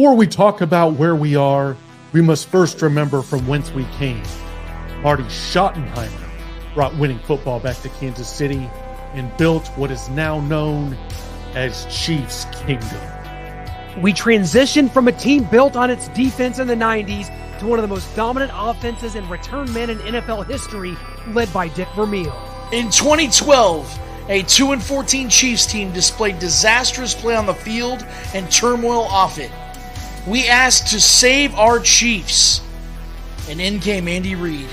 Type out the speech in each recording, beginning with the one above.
Before we talk about where we are, we must first remember from whence we came. Marty Schottenheimer brought winning football back to Kansas City and built what is now known as Chiefs Kingdom. We transitioned from a team built on its defense in the 90s to one of the most dominant offenses and return men in NFL history, led by Dick Vermeil. In 2012, a 2-14 Chiefs team displayed disastrous play on the field and turmoil off it. We asked to save our Chiefs, and in came Andy Reid,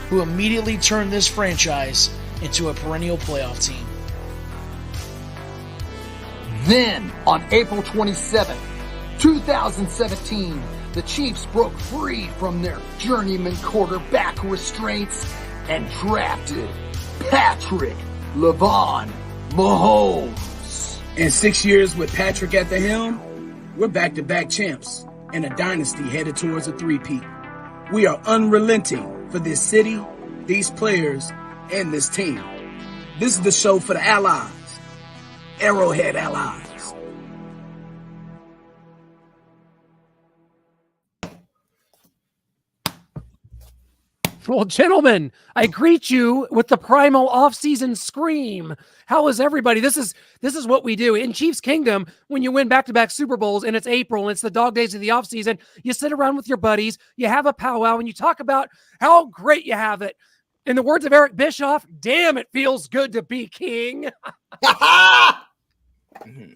who immediately turned this franchise into a perennial playoff team. Then, on April 27, 2017, the Chiefs broke free from their journeyman quarterback restraints and drafted Patrick LeVon Mahomes. In 6 years with Patrick at the helm, we're back-to-back champs and a dynasty headed towards a three-peat. We are unrelenting for this city, these players, and this team. This is the show for the allies. Arrowhead allies. Well, gentlemen, I greet you with the primal off-season scream. How is everybody? This is what we do in Chiefs Kingdom. When you win back-to-back Super Bowls and it's April and it's the dog days of the off-season, you sit around with your buddies, you have a powwow, and you talk about how great you have it. In the words of Eric Bischoff, damn, it feels good to be king.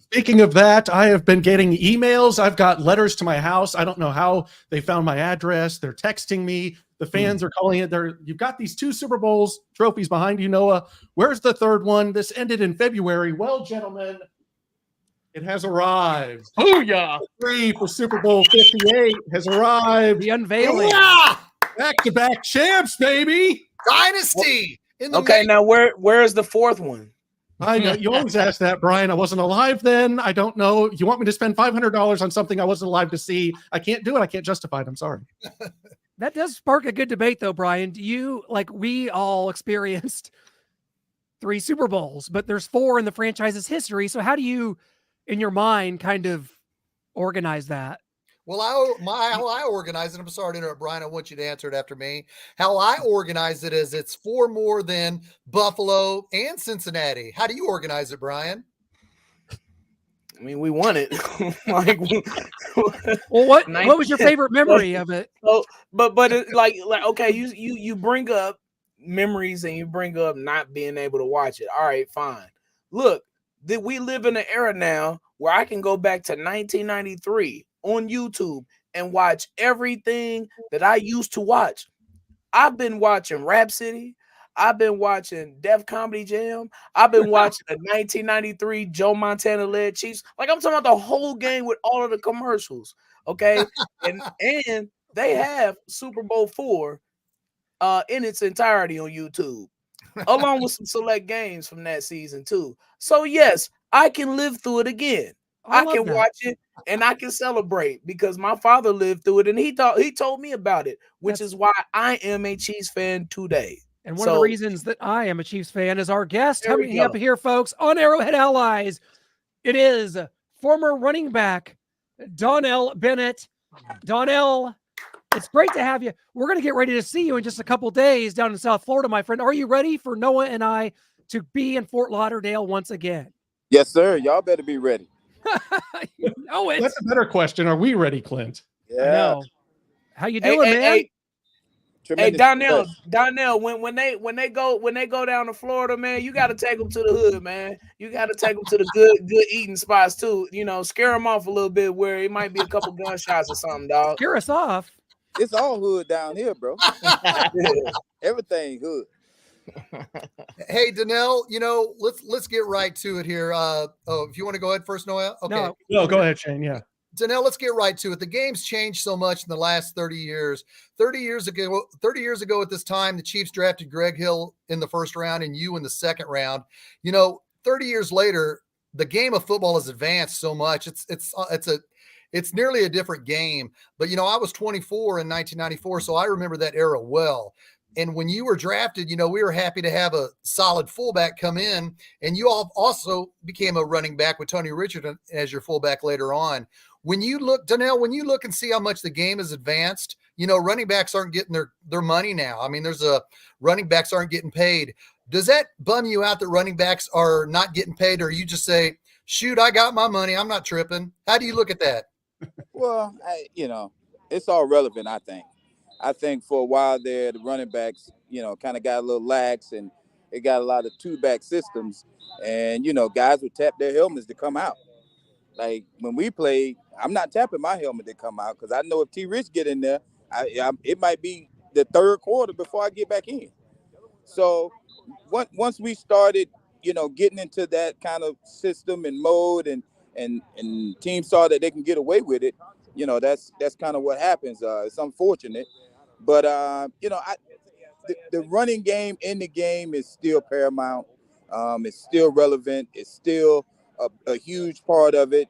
Speaking of that, I have been getting emails. I've got letters to my house. I don't know how they found my address. They're texting me. The fans are calling it. You've got these 2 Super Bowls trophies behind you, Noah. Where's the third one? This ended in February. Well, gentlemen, it has arrived. Oh, yeah. 3 for Super Bowl 58 has arrived. The unveiling. Yeah! Back-to-back champs, baby. Dynasty. Now where's the fourth one? I know you always ask that, Brian. I wasn't alive then. I don't know. You want me to spend $500 on something I wasn't alive to see? I can't do it. I can't justify it. I'm sorry. That does spark a good debate, though, Brian. Do you, like we all experienced 3 Super Bowls, but there's 4 in the franchise's history. So how do you, in your mind, kind of organize that? Well, how I organize it, I'm sorry to interrupt, Brian. I want you to answer it after me. How I organize it is it's 4 more than Buffalo and Cincinnati. How do you organize it, Brian? I mean, we won it. Well, what was your favorite memory of it? So, but it, like okay, you bring up memories and you bring up not being able to watch it. All right, fine. Look, that we live in an era now where I can go back to 1993 on YouTube and watch everything that I used to watch. I've been watching Rhapsody. I've been watching Def Comedy Jam. I've been watching the 1993 Joe Montana led Chiefs. Like, I'm talking about the whole game with all of the commercials. Okay. and they have Super Bowl 4 in its entirety on YouTube, along with some select games from that season too. So yes, I can live through it again. I can watch it and I can celebrate because my father lived through it and he told me about it, which is why I am a Chiefs fan today. And one of the reasons that I am a Chiefs fan is our guest coming up here, folks, on Arrowhead Allies. It is former running back Donnell Bennett. Donnell, it's great to have you. We're going to get ready to see you in just a couple days down in South Florida, my friend. Are you ready for Noah and I to be in Fort Lauderdale once again? Yes, sir. Y'all better be ready. You know it. That's a better question. Are we ready, Clint? Yeah. I know. How you doing, man? Hey, Donnell, when they go down to Florida, man, you got to take them to the hood, man. You got to take them to the good eating spots too. You know, scare them off a little bit where it might be a couple gunshots or something, dog. Scare us off. It's all hood down here, bro. Everything hood. Hey, Donnell, let's get right to it here. If you want to go ahead first, Noah. Okay. No, go ahead, Shane. Yeah. Donnell, let's get right to it. The game's changed so much in the last 30 years. 30 years ago at this time, the Chiefs drafted Greg Hill in the first round and you in the second round. 30 years later, the game of football has advanced so much. It's nearly a different game. But I was 24 in 1994, so I remember that era well. And when you were drafted, we were happy to have a solid fullback come in, and you all also became a running back with Tony Richard as your fullback later on. when you look, Donnell, when you look and see how much the game has advanced, running backs aren't getting their money now. I mean, running backs aren't getting paid. Does that bum you out that running backs are not getting paid, or you just say, shoot, I got my money, I'm not tripping? How do you look at that? Well, it's all relevant, I think. I think for a while there, the running backs, kind of got a little lax, and it got a lot of two-back systems. And, guys would tap their helmets to come out. Like, when we played, I'm not tapping my helmet to come out because I know if T. Rich get in there, it might be the third quarter before I get back in. So once we started, getting into that kind of system and mode, and teams saw that they can get away with it, that's kind of what happens. It's unfortunate, but the running game in the game is still paramount. It's still relevant. It's still a huge part of it.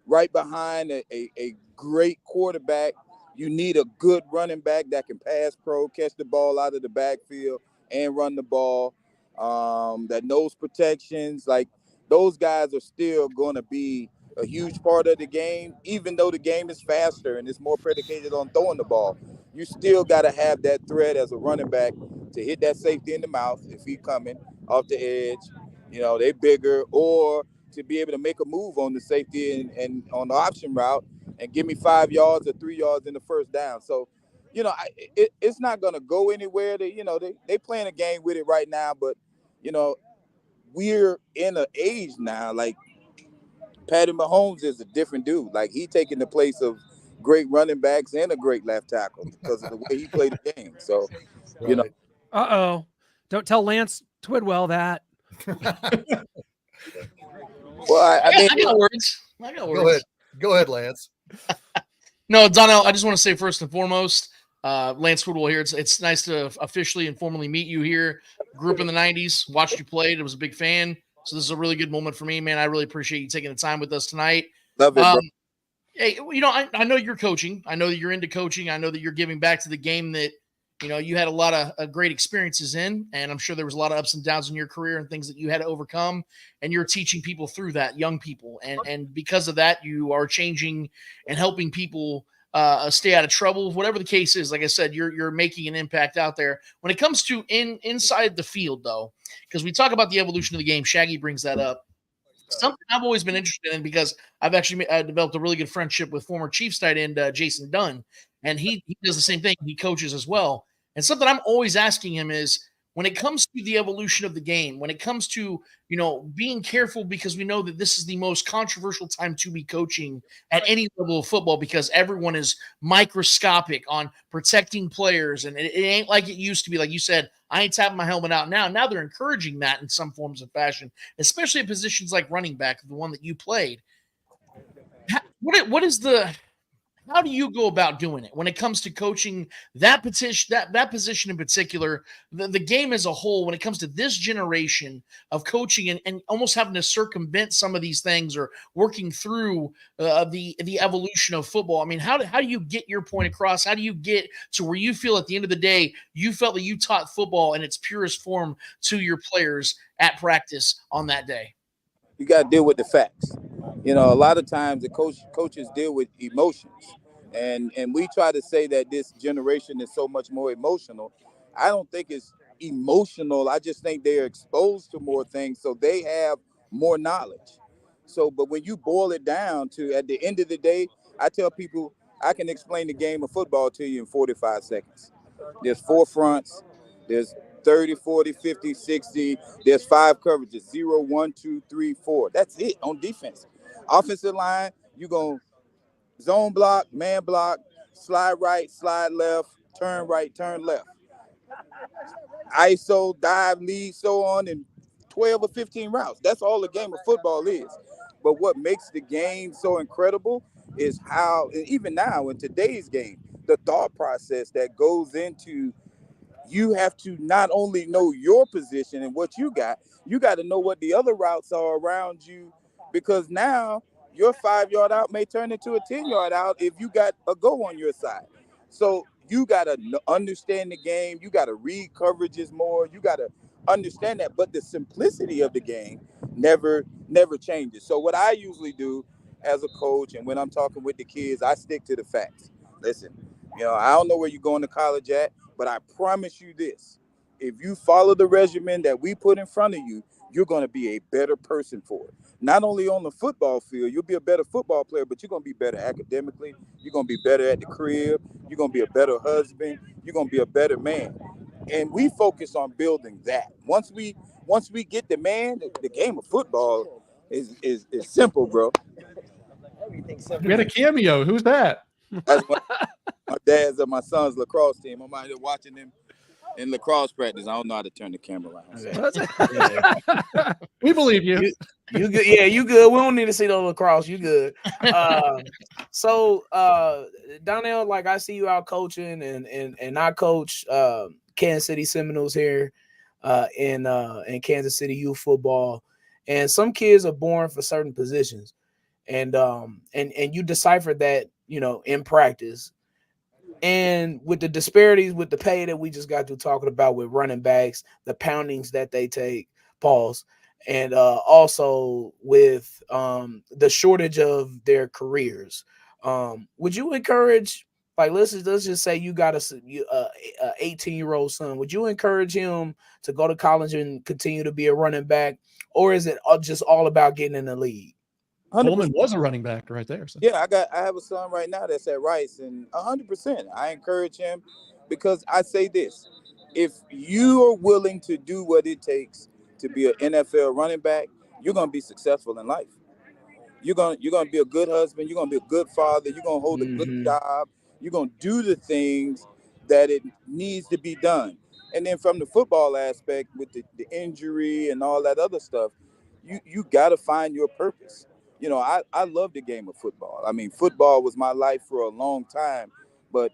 Right behind a great quarterback, you need a good running back that can pass pro, catch the ball out of the backfield, and run the ball. That knows protections. Like, those guys are still going to be a huge part of the game, even though the game is faster and it's more predicated on throwing the ball. You still got to have that threat as a running back to hit that safety in the mouth if he's coming off the edge. They bigger, or to be able to make a move on the safety and on the option route and give me 5 yards or 3 yards in the first down. So, it's not going to go anywhere. They playing a game with it right now, but, we're in an age now, like, Patty Mahomes is a different dude. Like, he taking the place of great running backs and a great left tackle because of the way he played the game. So, Right. Uh-oh. Don't tell Lance Twidwell that. Well, I got words. Go ahead, Lance. No, Donnell, I just want to say first and foremost, Lance Woodwell here. It's nice to officially and formally meet you here. Grew up in the 90s, watched you play. I was a big fan. So this is a really good moment for me, man. I really appreciate you taking the time with us tonight. Love it, bro. Hey, I know you're coaching. I know that you're into coaching. I know that you're giving back to the game that, you had a lot of great experiences in, and I'm sure there was a lot of ups and downs in your career and things that you had to overcome, and you're teaching people through that, young people. And because of that, you are changing and helping people stay out of trouble, whatever the case is. Like I said, you're making an impact out there. When it comes to inside the field, though, because we talk about the evolution of the game, Shaggy brings that up. Something I've always been interested in, because I've actually developed a really good friendship with former Chiefs tight end Jason Dunn, and he does the same thing. He coaches as well. And something I'm always asking him is, when it comes to the evolution of the game, when it comes to, being careful, because we know that this is the most controversial time to be coaching at any level of football, because everyone is microscopic on protecting players. And it ain't like it used to be. Like you said, I ain't tapping my helmet out now. Now they're encouraging that in some forms of fashion, especially at positions like running back, the one that you played. How do you go about doing it when it comes to coaching that position in particular, the game as a whole, when it comes to this generation of coaching and almost having to circumvent some of these things, or working through the evolution of football? I mean, how do you get your point across? How do you get to where you feel at the end of the day, you felt that you taught football in its purest form to your players at practice on that day? You got to deal with the facts. A lot of times the coaches deal with emotions, and we try to say that this generation is so much more emotional. I don't think it's emotional. I just think they're exposed to more things, so they have more knowledge. So, but when you boil it down to, at the end of the day, I tell people I can explain the game of football to you in 45 seconds. There's 4 fronts. There's 30, 40, 50, 60. There's 5 coverages, 0, 1, 2, 3, 4. That's it on defense. Offensive line, you're going to zone block, man block, slide right, slide left, turn right, turn left. ISO, dive, lead, so on, and 12 or 15 routes. That's all the game of football is. But what makes the game so incredible is how, and even now in today's game, the thought process that goes into, you have to not only know your position and what you got to know what the other routes are around you, because now your 5-yard out may turn into a 10-yard out if you got a go on your side. So you got to understand the game. You got to read coverages more. You got to understand that. But the simplicity of the game never changes. So what I usually do, as a coach, and when I'm talking with the kids, I stick to the facts. Listen, I don't know where you're going to college at, but I promise you this. If you follow the regimen that we put in front of you, you're going to be a better person for it. Not only on the football field, you'll be a better football player, but you're going to be better academically. You're going to be better at the crib. You're going to be a better husband. You're going to be a better man. And we focus on building that. Once we get the man, the game of football is simple, bro. We had a cameo. Who's that? That's my dad's of my son's lacrosse team. I'm out here watching them in lacrosse practice. I don't know how to turn the camera around. We believe you. You good? Yeah, you good. We don't need to see the lacrosse. You good? So Donnell, like I see you out coaching, and I coach Kansas City Seminoles here in Kansas City youth football, and some kids are born for certain positions, and you decipher that in practice. And with the disparities with the pay that we just got to talking about with running backs, the poundings that they take, pause, and also with the shortage of their careers, would you encourage, like, let's just say you got a 18-year-old son, would you encourage him to go to college and continue to be a running back, or is it just all about getting in the league? Coleman was a running back right there. So. Yeah, I have a son right now that's at Rice, and 100%. I encourage him because I say this: if you are willing to do what it takes to be an NFL running back, you're gonna be successful in life. You're gonna be a good husband. You're gonna be a good father. You're gonna hold a good job. You're gonna do the things that it needs to be done. And then from the football aspect, with the injury and all that other stuff, you got to find your purpose. I love the game of football. I mean, football was my life for a long time, but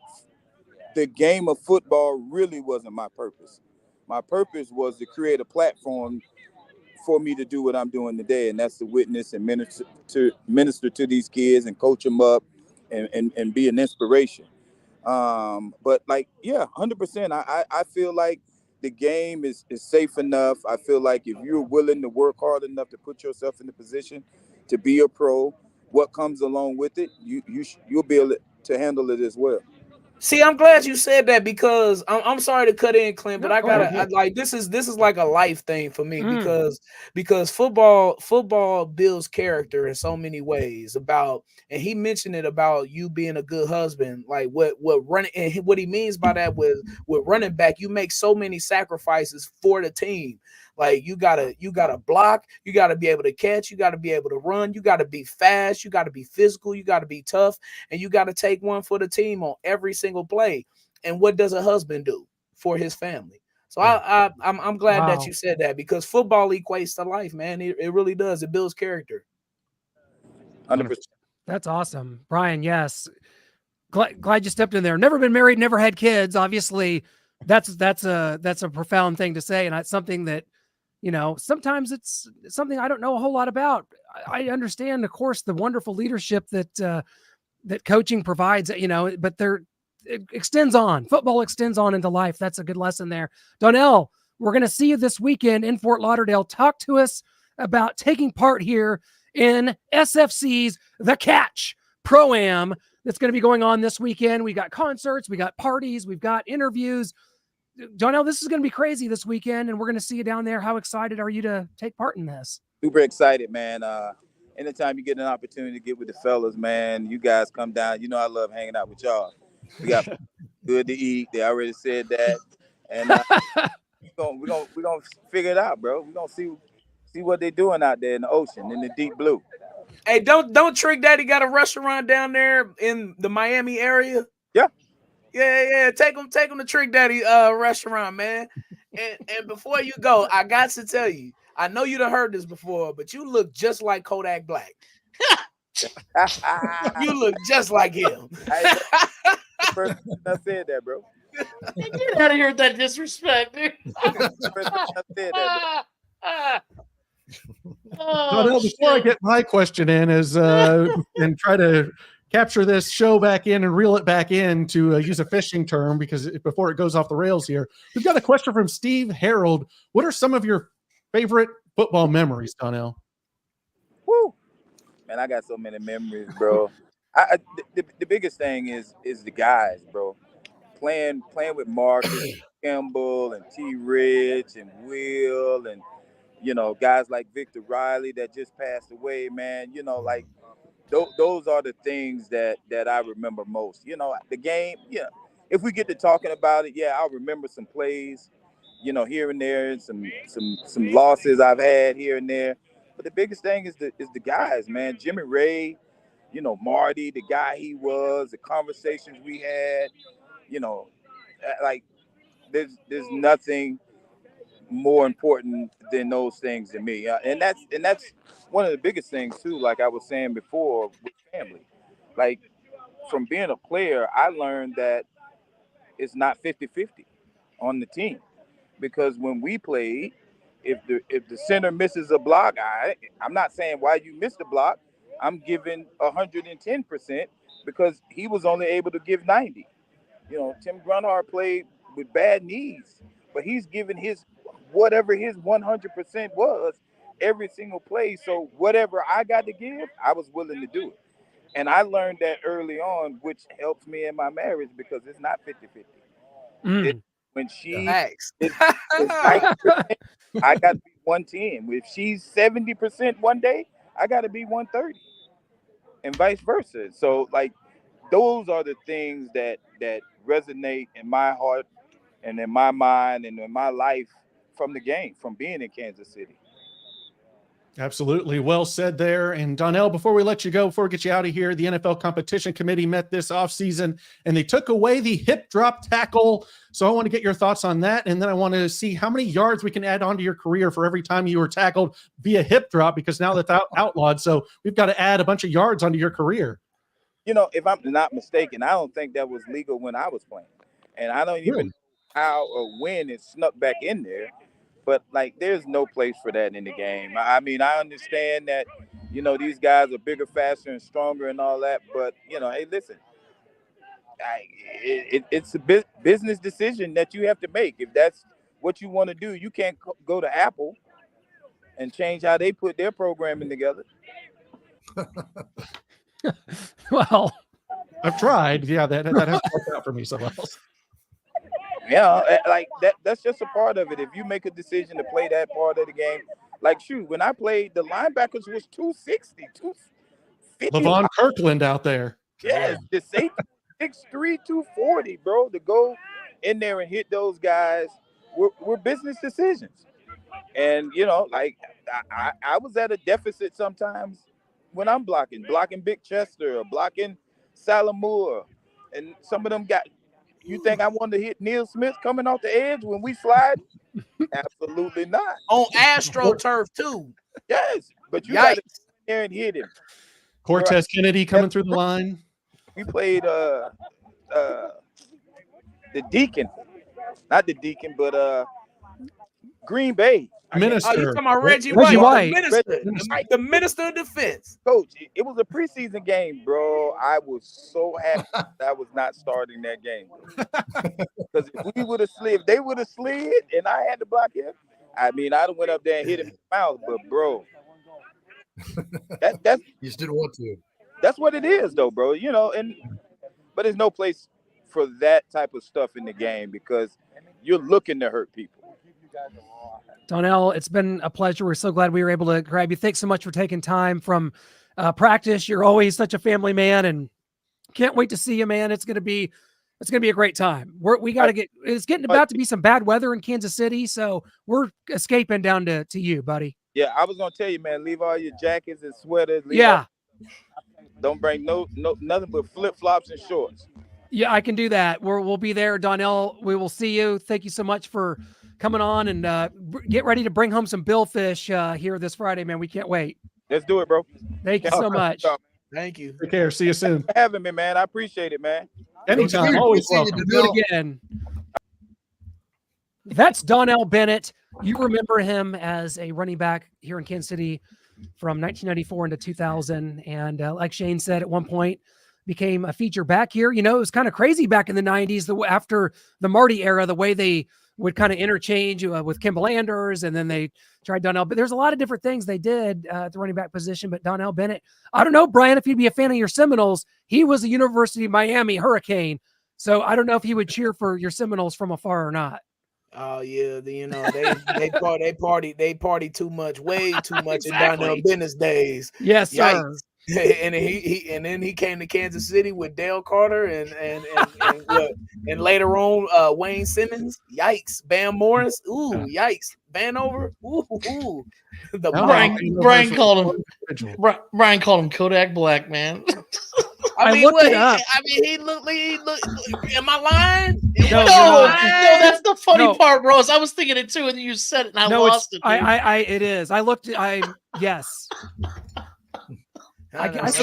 the game of football really wasn't my purpose. My purpose was to create a platform for me to do what I'm doing today, and that's to witness and minister to these kids and coach them up and be an inspiration. But 100%, I feel like the game is safe enough. I feel like if you're willing to work hard enough to put yourself in the position to be a pro, what comes along with it, you'll be able to handle it as well. See, I'm glad you said that, because I'm sorry to cut in, Clint, but this is like a life thing for me, because football builds character in so many ways. And he mentioned it about you being a good husband, like what running, and what he means by that with running back, you make so many sacrifices for the team. Like you gotta block, you gotta be able to catch, you gotta be able to run, you gotta be fast, you gotta be physical, you gotta be tough, and you gotta take one for the team on every single play. And what does a husband do for his family? So I'm glad that you said that, because football equates to life, man. It really does. It builds character. 100%. That's awesome, Brian. Yes, glad you stepped in there. Never been married, never had kids. Obviously, that's a profound thing to say, and it's something that. Sometimes it's something I don't know a whole lot about. I understand, of course, the wonderful leadership that coaching provides, but it extends on. Football extends on into life. That's a good lesson there. Donnell, we're going to see you this weekend in Fort Lauderdale. Talk to us about taking part here in SFC's The Catch Pro-Am that's going to be going on this weekend. We got concerts, we got parties, we've got interviews. Donnell, this is going to be crazy this weekend, and we're going to see you down there. How excited are you to take part in this? Super excited, man. Anytime you get an opportunity to get with the fellas, man, you guys come down. I love hanging out with y'all. We got good to eat. They already said that. And we're gonna figure it out, bro. We're going to see what they're doing out there in the ocean, in the deep blue. Hey, don't Trick Daddy got a restaurant down there in the Miami area? Yeah. Yeah. Take them to Trick Daddy restaurant, man. And before you go, I got to tell you, I know you done heard this before, but you look just like Kodak Black. You look just like him. First time I said that, bro. Get out of here with that disrespect, dude. First time I said that, Donnell, before I get my question in, and try to capture this show back in and reel it back in, to use a fishing term, because before it goes off the rails here, we've got a question from Steve Harold. What are some of your favorite football memories, Donnell? Woo, Man, I got so many memories, bro. The biggest thing is the guys, bro. Playing with Marcus Campbell and T. Rich and Will and guys like Victor Riley that just passed away, man. Like those are the things that I remember most. The game. Yeah, if we get to talking about it, yeah, I'll remember some plays, here and there, and some losses I've had here and there. But the biggest thing is the guys, man. Jimmy Ray, Marty, the guy he was, the conversations we had, like there's nothing more important than those things to me. And that's one of the biggest things too, like I was saying before, with family. Like from being a player, I learned that it's not 50-50 on the team. Because when we played, if the center misses a block, I'm not saying why you missed the block. I'm giving 110% because he was only able to give 90. Tim Grunhard played with bad knees, but he's giving his whatever his 100% was every single play. So whatever I got to give, I was willing to do it. And I learned that early on, which helps me in my marriage because it's not 50-50. When she is 90%, I got to be 110. If she's 70% one day, I got to be 130, and vice versa. So, like, those are the things that resonate in my heart and in my mind and in my life from the game, from being in Kansas City. Absolutely. Well said there. And Donnell, before we let you go, before we get you out of here, the NFL Competition Committee met this offseason and they took away the hip drop tackle. So I want to get your thoughts on that. And then I want to see how many yards we can add onto your career for every time you were tackled via hip drop, because now that's outlawed. So we've got to add a bunch of yards onto your career. If I'm not mistaken, I don't think that was legal when I was playing. And I don't even know how or when it snuck back in there. But, like, there's no place for that in the game. I mean, I understand that, these guys are bigger, faster, and stronger and all that. But, hey, listen, it's a business decision that you have to make. If that's what you want to do, you can't go to Apple and change how they put their programming together. Well, I've tried. Yeah, that hasn't worked out for me so well. Yeah, like that's just a part of it. If you make a decision to play that part of the game, like, shoot, when I played, the linebackers was 260, 250. Levon Kirkland out there. Yes, the safety 6'3", 240, bro. To go in there and hit those guys were business decisions. And, like, I was at a deficit sometimes when I'm blocking Big Chester or blocking Salamur. And some of them got... You think I wanted to hit Neil Smith coming off the edge when we slide? Absolutely not. On AstroTurf too. Yes, but you got to get there and hit him. Cortez Kennedy coming through the line. We played the Deacon, not the Deacon, but Green Bay. Minister. Oh, you talking about Reggie White. The minister of defense. Coach, it was a preseason game, bro. I was so happy that I was not starting that game. Because if we would have slid, if they would have slid, and I had to block him, I mean, I'd have went up there and hit him in the mouth. But, bro, that's you just didn't want to. That's what it is, though, bro. But there's no place for that type of stuff in the game because you're looking to hurt people. Donnell, it's been a pleasure. We're so glad we were able to grab you. Thanks so much for taking time from practice. You're always such a family man, and can't wait to see you, man. It's gonna be a great time. We got to get. It's getting about to be some bad weather in Kansas City, so we're escaping down to you, buddy. Yeah, I was gonna tell you, man. Leave all your jackets and sweaters. Don't bring nothing but flip flops and shorts. Yeah, I can do that. We'll be there, Donnell. We will see you. Thank you so much for coming on, and get ready to bring home some billfish here this Friday, man. We can't wait. Let's do it, bro. Thank you so much. Thank you. Take care. See you soon. For having me, man. I appreciate it, man. Anytime. Always welcome. Do it again. That's Donnell Bennett. You remember him as a running back here in Kansas City from 1994 into 2000. And like Shane said, at one point became a feature back here. It was kind of crazy back in the 90s, after the Marty era, the way they would kind of interchange with Kimball Anders, and then they tried Donnell. But there's a lot of different things they did at the running back position. But Donnell Bennett, I don't know, Brian, if you'd be a fan of your Seminoles, he was a University of Miami Hurricane. So I don't know if he would cheer for your Seminoles from afar or not. Oh yeah, they party too much, way too much in Exactly. Donnell Bennett's days. Yes, sir. Yikes. And then he came to Kansas City with Dale Carter and later on Wayne Simmons. Yikes. Bam Morris. Ooh, yikes. Vanover. Ooh. The Brian called him Kodak Black, man. I looked it up. I mean, he looked. Am I lying? No, that's the funny part, Rose. I was thinking it too, and you said it, and I lost it. Dude. It is. I looked. Yes. You had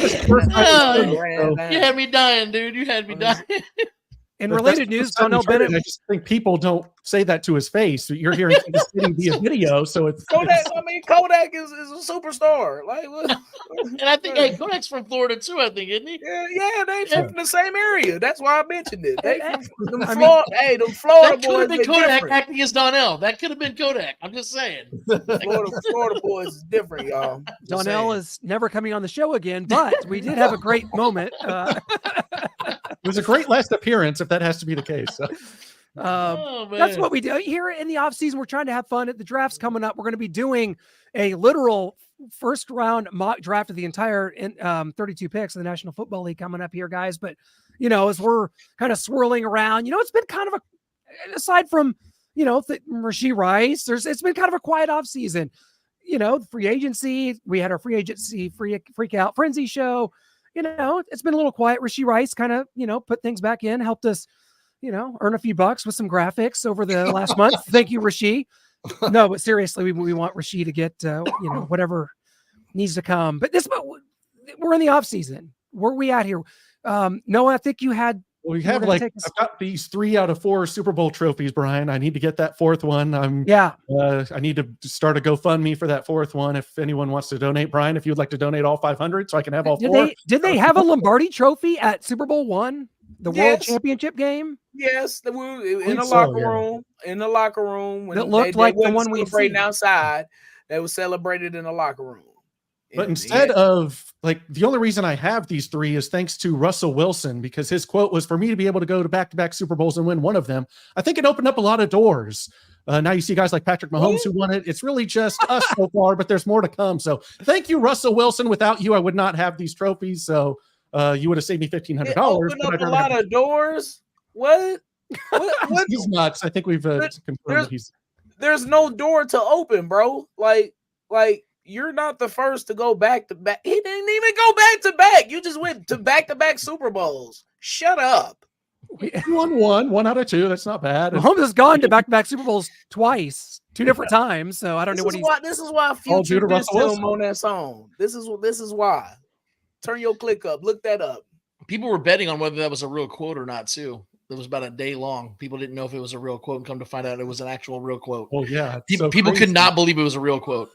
me dying, dude. You had me dying. In related news, Donnell Bennett. I just think people don't say that to his face. You're hearing Kansas City via video, so it's Kodak. I mean, Kodak is a superstar. Like, what? And I think Kodak's from Florida too. I think, isn't he? Yeah, they from the same area. That's why I mentioned it. They from them That Florida could boys. have been Kodak acting as Donnell. That could have been Kodak. I'm just saying. Florida boys is different, y'all. Donnell is never coming on the show again, but we did have a great moment. It was a great last appearance, if that has to be the case. So. That's what we do here in the offseason. We're trying to have fun. At the draft's coming up, we're going to be doing a literal first round mock draft of the entire 32 picks of the National Football League coming up here, guys. But, as we're kind of swirling around, it's been kind of aside from, Rashee Rice, it's been kind of a quiet offseason. Free agency, we had our free agency freak out frenzy show. It's been a little quiet. Rashee Rice kind of, put things back in, helped us, earn a few bucks with some graphics over the last month. Thank you, Rashee. No, but seriously, we want Rashee to get, whatever needs to come. But we're in the off season. Where are we at here? Noah, I think you had. Well, we have I've got these 3 out of 4 Super Bowl trophies, Brian. I need to get that 4th one. I need to start a GoFundMe for that 4th one. If anyone wants to donate, Brian, if you'd like to donate all 500 so I can have all 4. Did they have a Lombardi trophy at Super Bowl I? The World Championship game? Yes, in the locker room. In the locker room. When it looked like the one we celebrating outside. They were celebrated in the locker room. But instead of the only reason I have these 3 is thanks to Russell Wilson, because his quote was, for me to be able to go to back-to-back Super Bowls and win one of them, I think it opened up a lot of doors. Now you see guys like Patrick Mahomes who won it. It's really just us so far, but there's more to come. So thank you, Russell Wilson. Without you, I would not have these trophies. So you would have saved me $1,500. Opened up a lot of doors. What? He's nuts. I think we've confirmed he's. There's no door to open, bro. Like you're not the first to go back to back. He didn't even go back to back. You just went to back Super Bowls. Shut up. We won one out of 2. That's not bad. Mahomes has gone to back Super Bowls twice, 2 different times. So I don't know what he's. This is why Future dissed him on that song. This is why. Turn your click up. Look that up. People were betting on whether that was a real quote or not, too. It was about a day long. People didn't know if it was a real quote, and come to find out it was an actual real quote. Oh, yeah. People could not believe it was a real quote.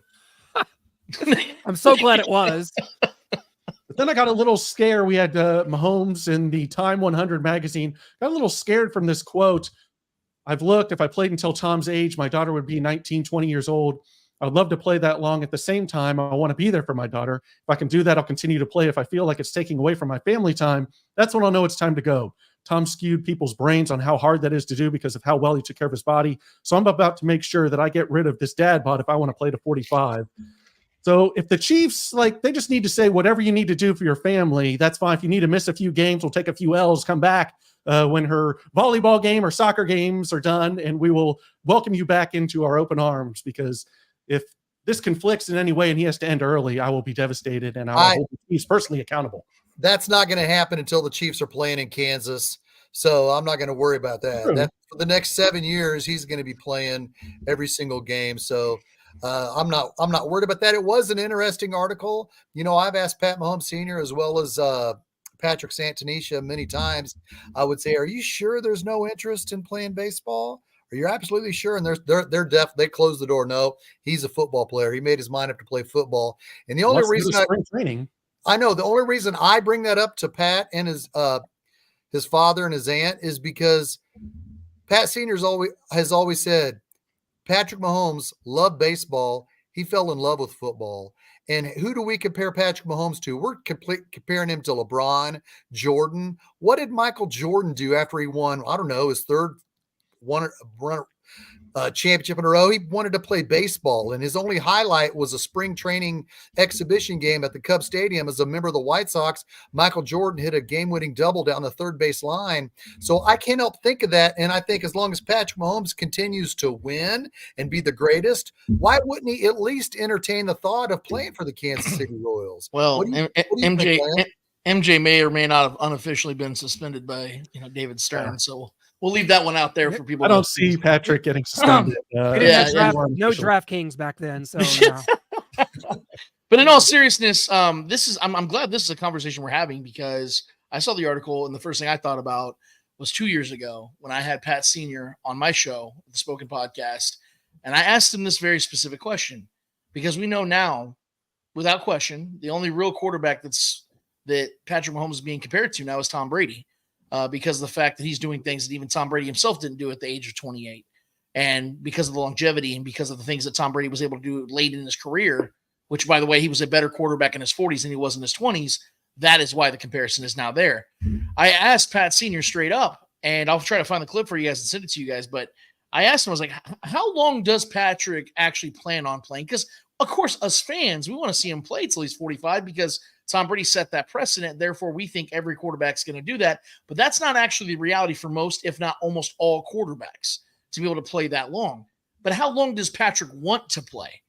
I'm so glad it was. But then I got a little scared. We had Mahomes in the Time 100 magazine. Got a little scared from this quote. I've looked. If I played until Tom's age, my daughter would be 19, 20 years old. I'd love to play that long. At the same time, I want to be there for my daughter. If I can do that, I'll continue to play. If I feel like it's taking away from my family time, that's when I'll know it's time to go. Tom skewed people's brains on how hard that is to do because of how well he took care of his body. So I'm about to make sure that I get rid of this dad bod if I want to play to 45. So if the Chiefs, they just need to say whatever you need to do for your family, that's fine. If you need to miss a few games, we'll take a few L's, come back when her volleyball game or soccer games are done, and we will welcome you back into our open arms, because if this conflicts in any way and he has to end early, I will be devastated, and I will hold the Chiefs personally accountable. That's not going to happen until the Chiefs are playing in Kansas. So I'm not going to worry about that. For the next 7 years, he's going to be playing every single game. So I'm not worried about that. It was an interesting article. I've asked Pat Mahomes Sr. as well as Patrick Santanisha many times. I would say, are you sure there's no interest in playing baseball? Are you absolutely sure? And they're deaf. They closed the door. No, he's a football player. He made his mind up to play football. And the only reason I know the only reason I bring that up to Pat and his father and his aunt is because Pat Senior's has always said Patrick Mahomes loved baseball. He fell in love with football. And who do we compare Patrick Mahomes to? We're comparing him to LeBron, Jordan. What did Michael Jordan do after he won, I don't know, his third championship in a row? He wanted to play baseball, and his only highlight was a spring training exhibition game at the Cub Stadium as a member of the White Sox. Michael Jordan hit a game-winning double down the third base line. So I can't help think of that, and I think as long as Patrick Mahomes continues to win and be the greatest, why wouldn't he at least entertain the thought of playing for the Kansas City Royals? Well, What do you MJ think, man? MJ may or may not have unofficially been suspended by David Stern. So we'll leave that one out there for people. I don't see Patrick getting suspended. We didn't have no DraftKings back then, so yeah. But in all seriousness, I'm glad this is a conversation we're having, because I saw the article and the first thing I thought about was 2 years ago when I had Pat Senior on my show, the Spoken Podcast, and I asked him this very specific question, because we know now, without question, the only real quarterback that Patrick Mahomes is being compared to now is Tom Brady, because of the fact that he's doing things that even Tom Brady himself didn't do at the age of 28. And because of the longevity and because of the things that Tom Brady was able to do late in his career, which, by the way, he was a better quarterback in his 40s than he was in his 20s. That is why the comparison is now there. I asked Pat Senior straight up, and I'll try to find the clip for you guys and send it to you guys, but I asked him, I was like, how long does Patrick actually plan on playing? Because, of course, us fans, we want to see him play till he's 45, because Tom Brady set that precedent. Therefore, we think every quarterback's going to do that. But that's not actually the reality for most, if not almost all, quarterbacks to be able to play that long. But how long does Patrick want to play?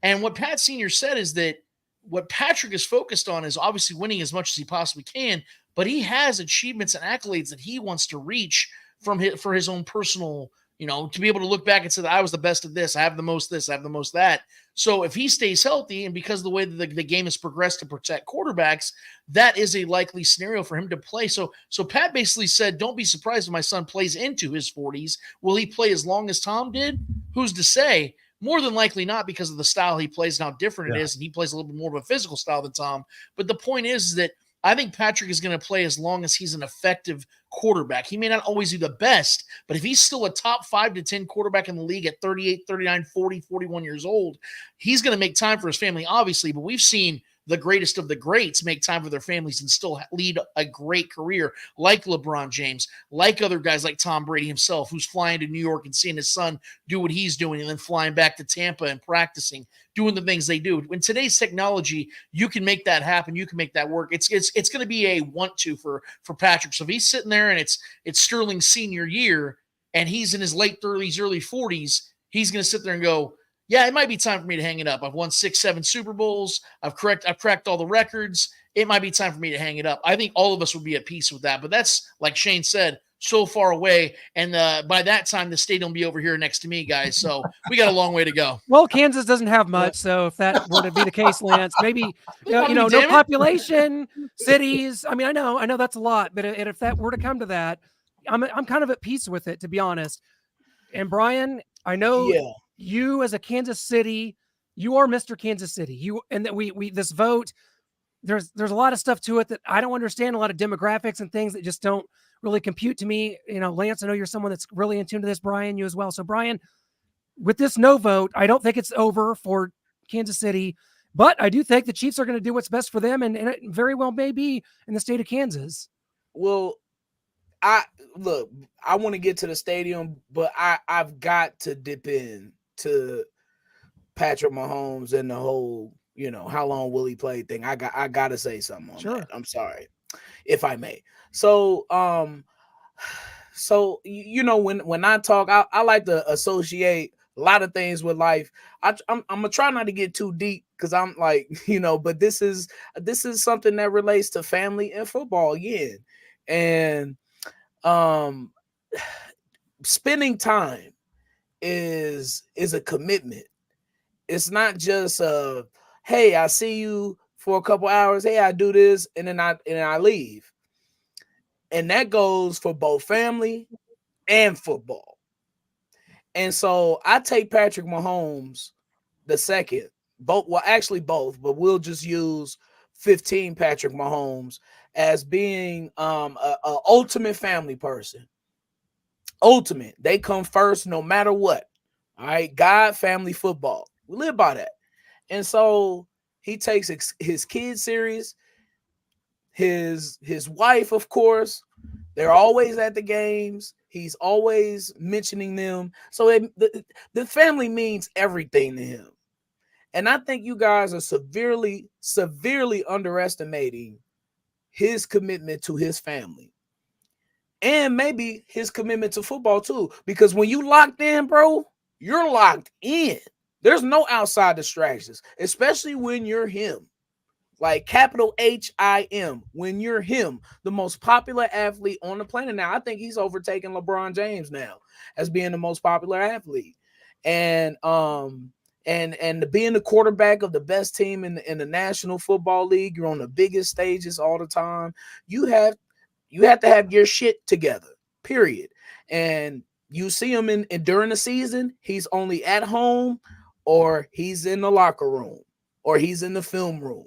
And what Pat Senior said is that what Patrick is focused on is obviously winning as much as he possibly can, but he has achievements and accolades that he wants to reach for his own personal, to be able to look back and say that I was the best at this, I have the most this, I have the most that. So if he stays healthy, and because of the way that the game has progressed to protect quarterbacks, that is a likely scenario for him to play. So Pat basically said, don't be surprised if my son plays into his 40s. Will he play as long as Tom did? Who's to say? More than likely not, because of the style he plays and how different it is, and he plays a little bit more of a physical style than Tom. But the point is that I think Patrick is going to play as long as he's an effective quarterback. He may not always be the best, but if he's still a top 5 to 10 quarterback in the league at 38, 39, 40, 41 years old, he's going to make time for his family, obviously. But we've seen the greatest of the greats make time for their families and still lead a great career, like LeBron James, like other guys like Tom Brady himself, who's flying to New York and seeing his son do what he's doing, and then flying back to Tampa and practicing, doing the things they do. In today's technology, you can make that happen. You can make that work. It's going to be a want-to for Patrick. So if he's sitting there and it's Sterling's senior year and he's in his late 30s, early 40s, he's going to sit there and go, yeah, it might be time for me to hang it up. I've won 6, 7 Super Bowls. I've cracked all the records. It might be time for me to hang it up. I think all of us would be at peace with that. But that's, like Shane said, so far away. And by that time, the stadium will be over here next to me, guys. So we got a long way to go. Well, Kansas doesn't have much. So if that were to be the case, Lance, maybe, no population, cities. I mean, I know that's a lot. But if that were to come to that, I'm kind of at peace with it, to be honest. And Brian, I know you as a Kansas City, you are Mr. Kansas City. You and that we this vote, there's a lot of stuff to it that I don't understand, a lot of demographics and things that just don't really compute to me. Lance, I know you're someone that's really in tune to this. Brian, you as well. So Brian, with this no vote, I don't think it's over for Kansas City, but I do think the Chiefs are going to do what's best for them, and it very well may be in the state of Kansas. Well, I want to get to the stadium, but I've got to dip in to Patrick Mahomes and the whole, how long will he play thing. I got to say something on that. I'm sorry, if I may. So, when I talk, I like to associate a lot of things with life. I'm gonna try not to get too deep, because I'm like, but this is something that relates to family and football again, and spending time is a commitment. It's not just hey, I see you for a couple hours, hey, I do this, and then I leave. And that goes for both family and football. And so I take Patrick Mahomes the second, both, but we'll just use 15 Patrick Mahomes as being a ultimate family person. Ultimate. They come first no matter what. All right. God, family, football. We live by that. And so he takes his kids serious. His wife, of course. They're always at the games. He's always mentioning them. So the family means everything to him. And I think you guys are severely underestimating his commitment to his family. And maybe his commitment to football too. Because when you locked in, bro, you're locked in. There's no outside distractions, especially when you're him. Like capital HIM, when you're him, the most popular athlete on the planet now. I think he's overtaken LeBron James now as being the most popular athlete. And being the quarterback of the best team in the National Football League, you're on the biggest stages all the time. You have to have your shit together, period. And you see him during the season, he's only at home or he's in the locker room or he's in the film room.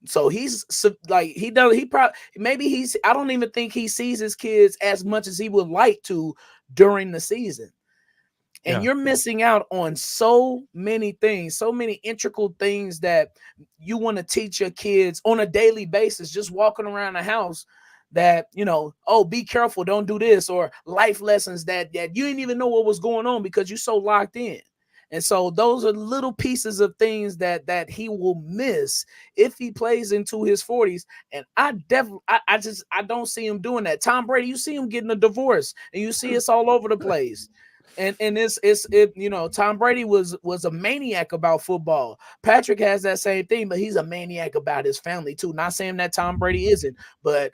So he's like, I don't even think he sees his kids as much as he would like to during the season. And you're missing out on so many things, so many integral things that you want to teach your kids on a daily basis, just walking around the house that, be careful, don't do this, or life lessons that you didn't even know what was going on because you're so locked in. And so those are little pieces of things that he will miss if he plays into his 40s. And I don't see him doing that. Tom Brady, you see him getting a divorce, and you see it's all over the place. And Tom Brady was a maniac about football. Patrick has that same thing, but he's a maniac about his family too. Not saying that Tom Brady isn't, but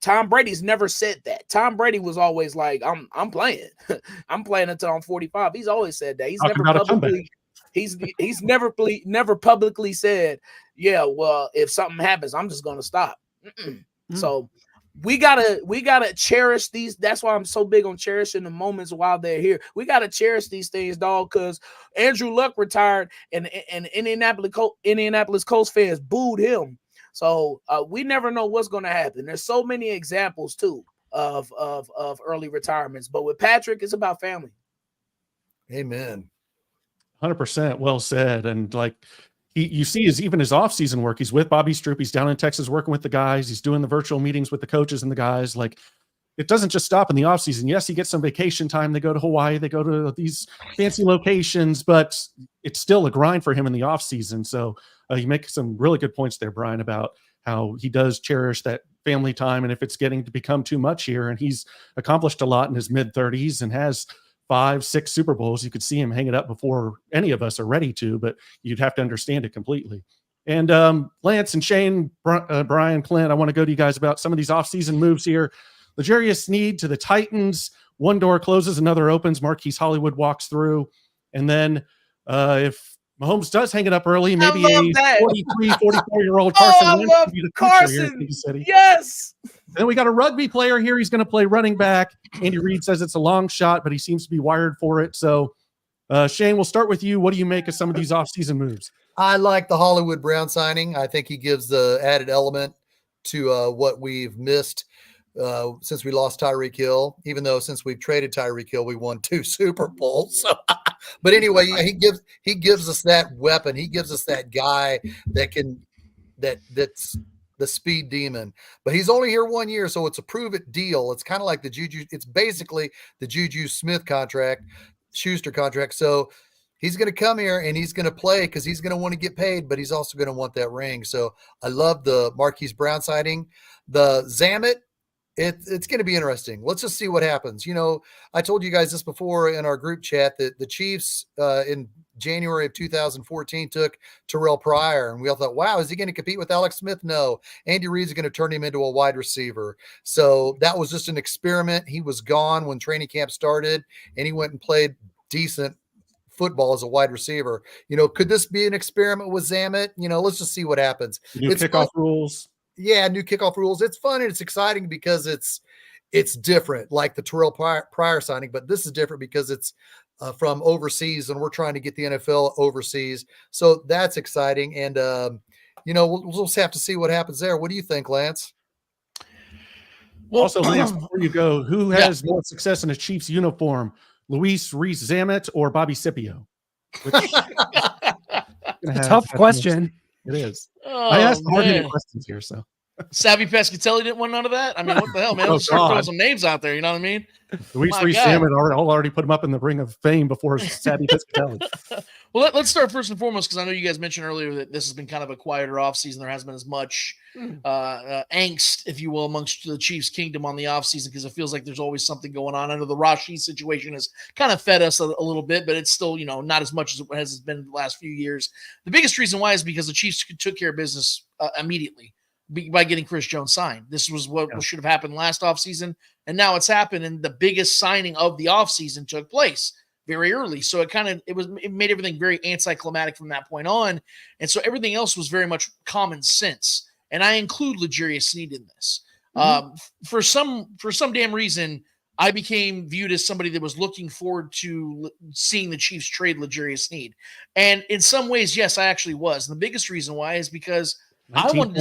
Tom Brady's never said that. Tom Brady was always like, I'm playing. I'm playing until I'm 45. He's always said that. He's never publicly said, yeah, well, if something happens, I'm just gonna stop. So we gotta cherish these. That's why I'm so big on cherishing the moments while they're here. We gotta cherish these things, dog, because Andrew Luck retired and Indianapolis Colts fans booed him. So we never know what's going to happen. There's so many examples too of early retirements, but with Patrick, it's about family. Amen. 100%. Well said. And like you see even his off-season work, he's with Bobby Stroop. He's down in Texas working with the guys. He's doing the virtual meetings with the coaches and the guys. Like, it doesn't just stop in the off-season. Yes, he gets some vacation time. They go to Hawaii. They go to these fancy locations, but it's still a grind for him in the off-season. So you make some really good points there, Brian, about how he does cherish that family time. And if it's getting to become too much here, and he's accomplished a lot in his mid-30s and has 5-6 Super Bowls, you could see him hang it up before any of us are ready to, but you'd have to understand it completely. And Lance and Shane, Brian, Clint, I want to go to you guys about some of these off-season moves here. L'Jarius Sneed to the Titans. One door closes, another opens. Marquise Hollywood walks through. And then if Mahomes does hang it up early, maybe a 43, 44-year-old Carson Wentz could be the future here in Kansas City. Yes. Then we got a rugby player here. He's going to play running back. Andy Reid says it's a long shot, but he seems to be wired for it. So, Shane, we'll start with you. What do you make of some of these offseason moves? I like the Hollywood Brown signing. I think he gives the added element to what we've missed since we lost Tyreek Hill, even though since we've traded Tyreek Hill, we won 2 Super Bowls. So, but anyway, he gives us that weapon. He gives us that guy that's the speed demon. But he's only here 1 year, so it's a prove it deal. It's kind of like the Juju. It's basically the Juju Smith contract, Schuster contract. So he's going to come here and he's going to play because he's going to want to get paid, but he's also going to want that ring. So I love the Marquise Brown sighting. The Zamet, it's going to be interesting. Let's just see what happens. I told you guys this before in our group chat that the Chiefs in January of 2014 took Terrell Pryor, and we all thought, wow, is he going to compete with Alex Smith? No. Andy Reid's going to turn him into a wide receiver. So that was just an experiment. He was gone when training camp started, and he went and played decent football as a wide receiver. Could this be an experiment with Zamet? Let's just see what happens. New kickoff rules. Yeah, new kickoff rules. It's fun and it's exciting because it's different, like the Terrell Pryor signing, but this is different because it's from overseas and we're trying to get the NFL overseas. So that's exciting. And, we'll just have to see what happens there. What do you think, Lance? Well, Also, Lance, before you go, who has more success in a Chiefs uniform, Luis Rees-Zammit or Bobby Scipio? Which It's a tough question. It is. Oh, I asked hard hitting man. questions here, so Savvy Pescatelli didn't want none of that. I mean, what the hell, man? Oh, Let's start throwing God. some names out there. You know what I mean? Luis My Rees-Zammit already put him up in the ring of fame before Savvy Pescatelli. Well, let's start first and foremost, because I know you guys mentioned earlier that this has been kind of a quieter offseason. There hasn't been as much angst, if you will, amongst the Chiefs kingdom on the offseason, because it feels like there's always something going on. I know the Rashid situation has kind of fed us a little bit, but it's still, not as much as it has been the last few years. The biggest reason why is because the Chiefs took care of business immediately by getting Chris Jones signed. This was what should have happened last offseason, and now it's happened, and the biggest signing of the offseason took place very early. So it made everything very anticlimactic from that point on. And so everything else was very much common sense. And I include L'Jarius Sneed in this. For some damn reason, I became viewed as somebody that was looking forward to seeing the Chiefs trade L'Jarius Sneed. And in some ways, yes, I actually was. And the biggest reason why is because I wanted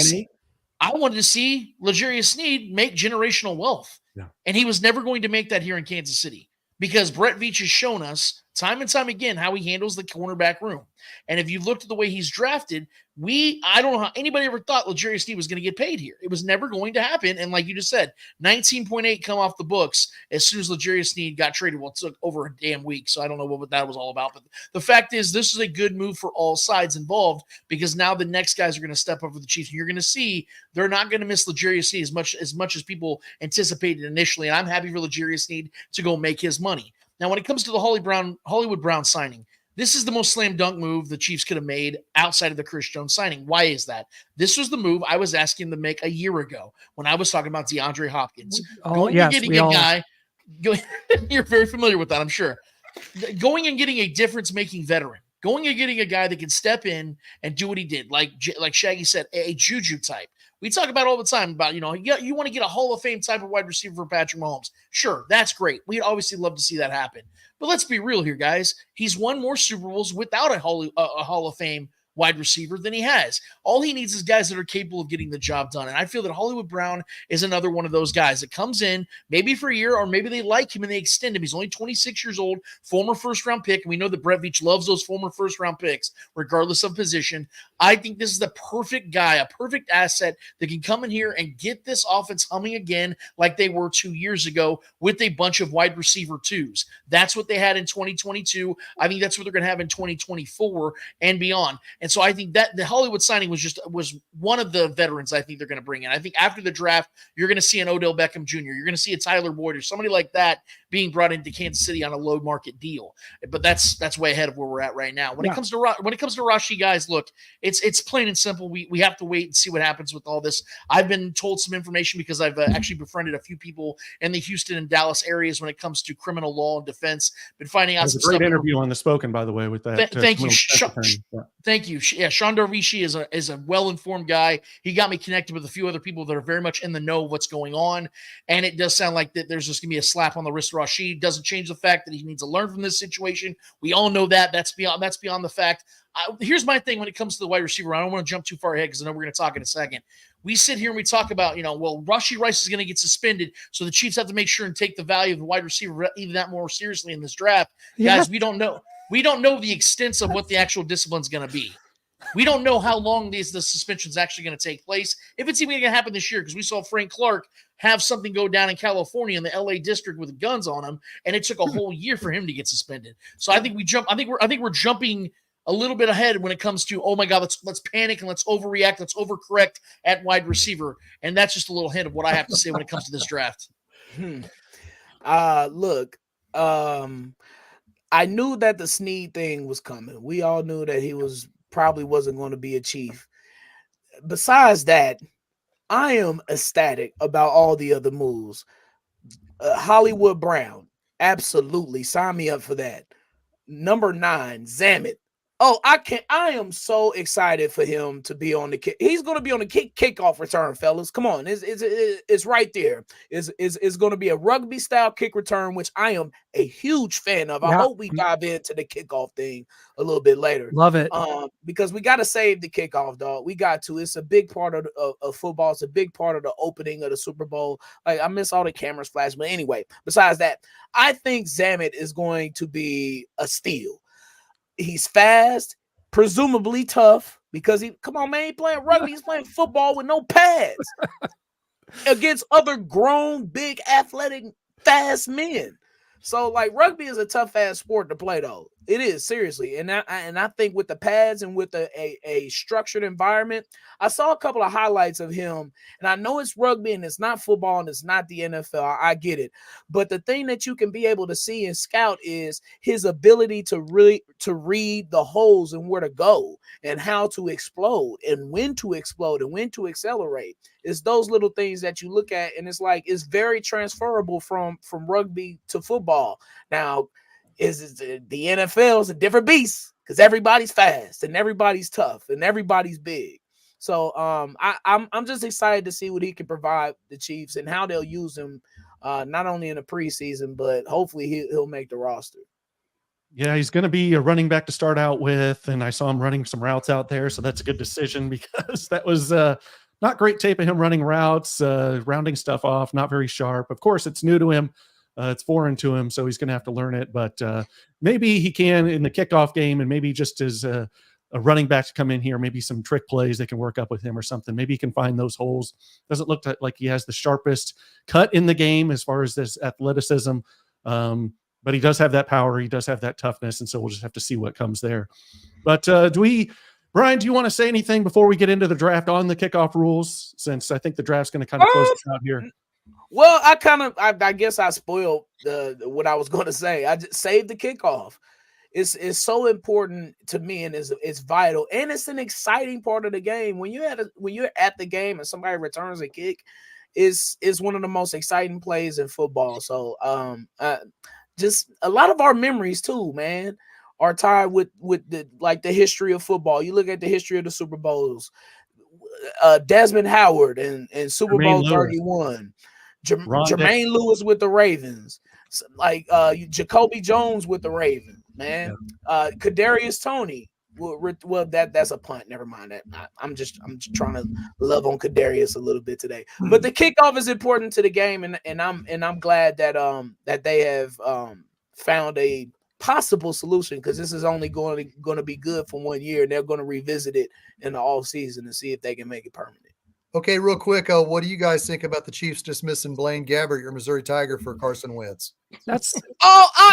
to see L'Jarius Sneed make generational wealth. Yeah. And he was never going to make that here in Kansas City, because Brett Veach has shown us time and time again how he handles the cornerback room. And if you've looked at the way he's drafted, I don't know how anybody ever thought L'Jarius Sneed was going to get paid here. It was never going to happen. And like you just said, 19.8 come off the books as soon as L'Jarius Sneed got traded. Well, it took over a damn week, so I don't know what that was all about. But the fact is, this is a good move for all sides involved, because now the next guys are going to step up for the Chiefs. And you're going to see they're not going to miss L'Jarius Sneed as much as people anticipated initially. And I'm happy for L'Jarius Sneed to go make his money. Now, when it comes to the Hollywood Brown signing, this is the most slam dunk move the Chiefs could have made outside of the Chris Jones signing. Why is that? This was the move I was asking them to make a year ago when I was talking about DeAndre Hopkins. You're very familiar with that, I'm sure. Going and getting a difference-making veteran. Going and getting a guy that can step in and do what he did, like Shaggy said, a Juju type. We talk about all the time about, you want to get a Hall of Fame type of wide receiver for Patrick Mahomes. Sure, that's great. We'd obviously love to see that happen. But let's be real here, guys. He's won more Super Bowls without a Hall of Fame wide receiver than he has. All he needs is guys that are capable of getting the job done. And I feel that Hollywood Brown is another one of those guys that comes in maybe for a year, or maybe they like him and they extend him. He's only 26 years old, former first-round pick. And we know that Brett Veach loves those former first-round picks, regardless of position. I think this is the perfect guy, a perfect asset that can come in here and get this offense humming again like they were 2 years ago with a bunch of wide receiver twos. That's what they had in 2022. I think that's what they're going to have in 2024 and beyond. And so I think that the Hollywood signing was one of the veterans I think they're going to bring in. I think after the draft, you're going to see an Odell Beckham Jr. You're going to see a Tyler Boyd or somebody like that being brought into Kansas City on a low market deal. But that's way ahead of where we're at right now. When it comes to Rashid, guys, look, it's plain and simple. We have to wait and see what happens with all this. I've been told some information because I've actually befriended a few people in the Houston and Dallas areas when it comes to criminal law and defense. Been finding out some stuff. Great interview on The Spoken, by the way, with that. Thank you. Thank you. Yeah, Sean Darvishi is a well-informed guy. He got me connected with a few other people that are very much in the know of what's going on. And it does sound like that there's just going to be a slap on the wrist to Rashid. Doesn't change the fact that he needs to learn from this situation. We all know that. That's beyond the fact. Here's my thing when it comes to the wide receiver. I don't want to jump too far ahead because I know we're going to talk in a second. We sit here and we talk about, Rashee Rice is going to get suspended, so the Chiefs have to make sure and take the value of the wide receiver even that more seriously in this draft. Yeah. Guys, we don't know the extent of what the actual discipline is going to be. We don't know how long the suspension is actually going to take place, if it's even going to happen this year, because we saw Frank Clark have something go down in California in the LA district with guns on him, and it took a whole year for him to get suspended. So I think we're jumping a little bit ahead when it comes to, oh my God, let's panic and let's overreact, let's overcorrect at wide receiver. And that's just a little hint of what I have to say when it comes to this draft. Look, I knew that the Sneed thing was coming. We all knew that he probably wasn't going to be a Chief. Besides that, I am ecstatic about all the other moves. Hollywood Brown, absolutely. Sign me up for that. Number 9, Zammit. Oh, I am so excited for him to be on the kick. He's going to be on the kickoff return, fellas. Come on, it's right there. It's going to be a rugby style kick return, which I am a huge fan of. I hope we dive into the kickoff thing a little bit later. Love it. Because we got to save the kickoff, dog. We got to. It's a big part of football. It's a big part of the opening of the Super Bowl. Like, I miss all the cameras flash, but anyway. Besides that, I think Zamet is going to be a steal. He's fast, presumably tough, because come on, man, he playing rugby, he's playing football with no pads against other grown, big, athletic, fast men. So, like, rugby is a tough ass sport to play, though. It is, seriously. And I think with the pads and with a structured environment, I saw a couple of highlights of him. And I know it's rugby and it's not football and it's not the NFL. I get it. But the thing that you can be able to see and scout is his ability to read the holes and where to go and how to explode and when to accelerate. It's those little things that you look at, and it's like it's very transferable from rugby to football. Now, the NFL is a different beast because everybody's fast and everybody's tough and everybody's big. So I'm just excited to see what he can provide the Chiefs and how they'll use him, not only in the preseason, but hopefully he'll make the roster. Yeah, he's going to be a running back to start out with, and I saw him running some routes out there, so that's a good decision because that was not great tape of him running routes, rounding stuff off, not very sharp. Of course, it's new to him. It's foreign to him, so he's going to have to learn it. But maybe he can in the kickoff game, and maybe just as a running back to come in here, maybe some trick plays they can work up with him or something. Maybe he can find those holes. Doesn't look like he has the sharpest cut in the game as far as this athleticism, but he does have that power. He does have that toughness, and so we'll just have to see what comes there. But Brian, do you want to say anything before we get into the draft on the kickoff rules, since I think the draft's going to kind of close us out here? Well, I guess I spoiled what I was going to say. I just saved the kickoff. It's so important to me, and it's vital, and it's an exciting part of the game. When you're at the game and somebody returns a kick, is one of the most exciting plays in football. So just a lot of our memories too, man, are tied with the history of football. You look at the history of the Super Bowls, Desmond Howard and Super Bowl 31. Jermaine Lewis with the Ravens, like Jacoby Jones with the Ravens, man. Kadarius Toney. Well, that's a punt. Never mind that. I'm just trying to love on Kadarius a little bit today. But the kickoff is important to the game, and I'm glad that they have found a possible solution, because this is only going to be good for 1 year, and they're going to revisit it in the off season and see if they can make it permanent. Okay, real quick, what do you guys think about the Chiefs dismissing Blaine Gabbert, your Missouri Tiger, for Carson Wentz? That's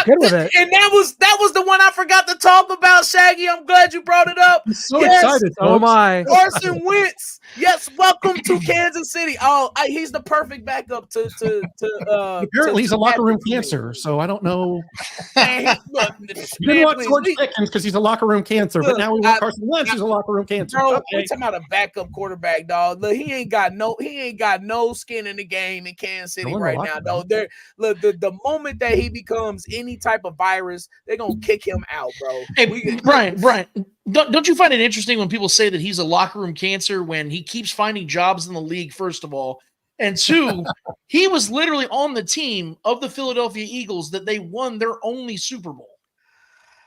good with it. And that was the one I forgot to talk about, Shaggy. I'm glad you brought it up. I'm so excited. Oh my, Carson Wentz. Yes, welcome to Kansas City. He's the perfect backup to apparently he's a locker room cancer, so I don't know. We didn't want George Pickens because he's a locker room cancer, but now we want Carson Wentz who's a locker room cancer. Bro, we're talking about a backup quarterback, dog. Look, he ain't got no skin in the game in Kansas City right now, dog. Look, the moment that he becomes any type of virus, they're gonna kick him out, bro. Hey, Brian, don't you find it interesting when people say that he's a locker room cancer when he keeps finding jobs in the league, first of all, and two, he was literally on the team of the Philadelphia Eagles that they won their only Super Bowl.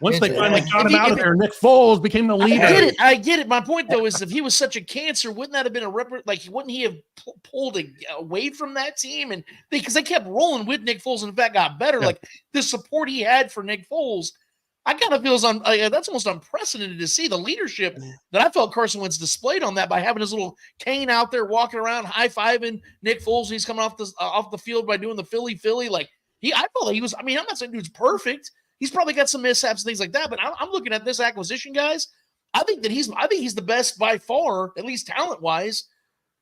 Once they finally got him out of there, Nick Foles became the leader. I get it. My point, though, is if he was such a cancer, wouldn't that have been wouldn't he have pulled away from that team? And because they kept rolling with Nick Foles, and in fact got better. Yeah. Like the support he had for Nick Foles, I kind of feel that's almost unprecedented to see the leadership that I felt Carson Wentz displayed on that by having his little cane out there walking around high-fiving Nick Foles when he's coming off the field by doing the Philly. Like I felt like he was. I mean, I'm not saying dude's perfect. He's probably got some mishaps and things like that, but I'm looking at this acquisition, guys. I think he's the best by far, at least talent-wise,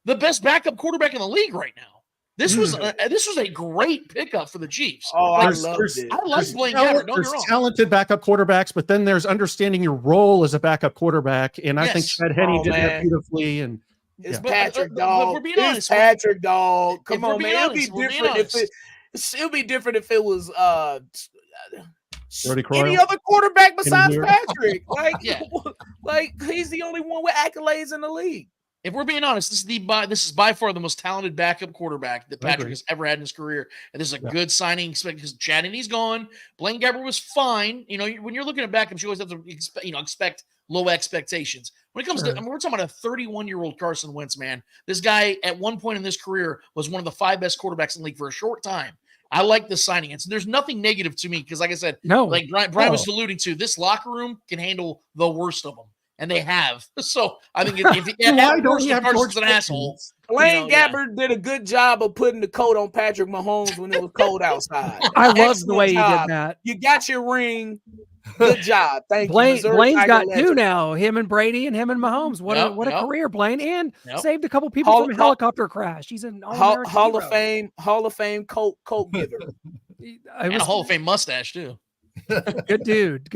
the best backup quarterback in the league right now. This was a great pickup for the Chiefs. Oh, I love it. I like Blaine Gabbert. There's talented backup quarterbacks, but then there's understanding your role as a backup quarterback, and I think Chad Henne did that beautifully. And it's Patrick Dog. It's Patrick Dog. Come on, man. It'll be different if it was Brody any Croyle? other quarterback besides here? Patrick. Like, Yeah. like he's the only one with accolades in the league. If we're being honest, this is by far the most talented backup quarterback that I Patrick agree. has ever had in his career, and this is a good signing. Because Chad and he's gone. Blaine Gabbert was fine. You know, when you're looking at backups, you always have to expect low expectations. When it comes to, I mean, we're talking about a 31-year-old Carson Wentz, man. This guy at one point in this career was one of the 5 best quarterbacks in the league for a short time. I like this signing. And so there's nothing negative to me because, like I said, like Brian was alluding to, this locker room can handle the worst of them. And they have. So I think at worst, Carson's an asshole. Blaine Gabbert did a good job of putting the coat on Patrick Mahomes when it was cold outside. I love the way he did that. You got your ring. Good job. Thank you. Blaine's got 2 now. Him and Brady and him and Mahomes. What a career, Blaine. And saved a couple people from a helicopter crash. He's an Hall of Fame coat giver. And a Hall of Fame mustache too. Good dude.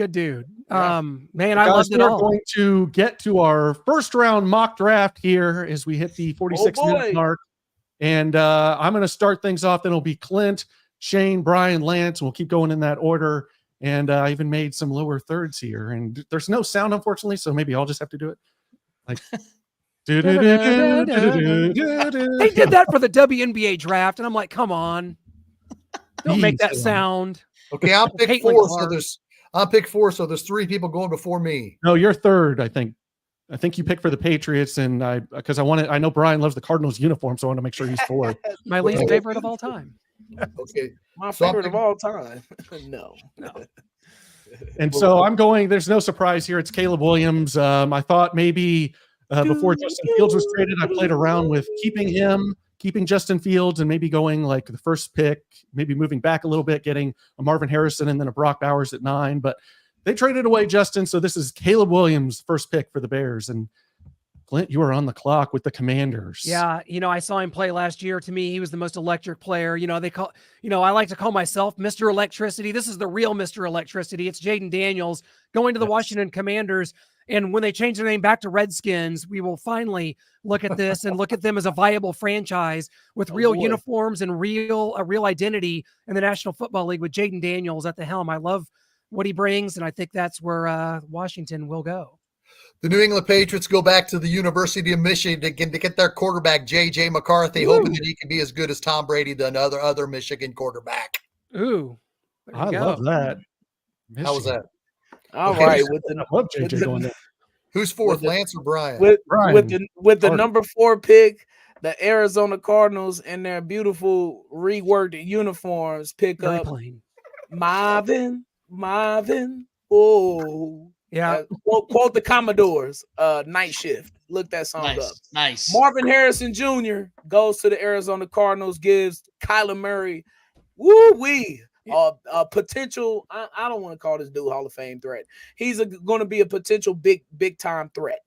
Yeah. Man, I loved it all. We're going to get to our first round mock draft here as we hit the 46-minute mark. And I'm going to start things off. Then it'll be Clint, Shane, Brian, Lance, and we'll keep going in that order. And I even made some lower thirds here. And there's no sound, unfortunately, so maybe I'll just have to do it. Like, They did that for the WNBA draft, and I'm like, come on. Don't make that sound. Okay, I'll pick 4. I'll pick 4. So there's 3 people going before me. No, you're third, I think. I think you picked for the Patriots, and I know Brian loves the Cardinals uniform, so I want to make sure he's 4. My least favorite of all time. Okay, my favorite of all time. No. And so I'm going. There's no surprise here. It's Caleb Williams. I thought maybe before Justin Fields was traded, I played around with keeping Justin Fields, and maybe going like the first pick, maybe moving back a little bit, getting a Marvin Harrison and then a Brock Bowers at 9. But they traded away Justin, so this is Caleb Williams' first pick for the Bears. And Clint, you are on the clock with the Commanders. Yeah, I saw him play last year. To me, he was the most electric player. I like to call myself Mr. Electricity. This is the real Mr. Electricity. It's Jaden Daniels going to the Washington Commanders. And when they change their name back to Redskins, we will finally look at this and look at them as a viable franchise with real uniforms and a real identity in the National Football League with Jaden Daniels at the helm. I love what he brings, and I think that's where Washington will go. The New England Patriots go back to the University of Michigan to get their quarterback, J.J. McCarthy, hoping that he can be as good as Tom Brady, the other Michigan quarterback. Ooh. I love that. Michigan. How was that? All right. I love JJ going there. Who's 4th, Lance or Brian? With the number 4 pick, the Arizona Cardinals in their beautiful reworked uniforms pick up Marvin. Oh, yeah. Quote the Commodores. Night Shift. Look that song up. Nice. Marvin Harrison Jr. goes to the Arizona Cardinals, gives Kyler Murray a potential. I don't want to call this dude Hall of Fame threat. He's going to be a potential big time threat.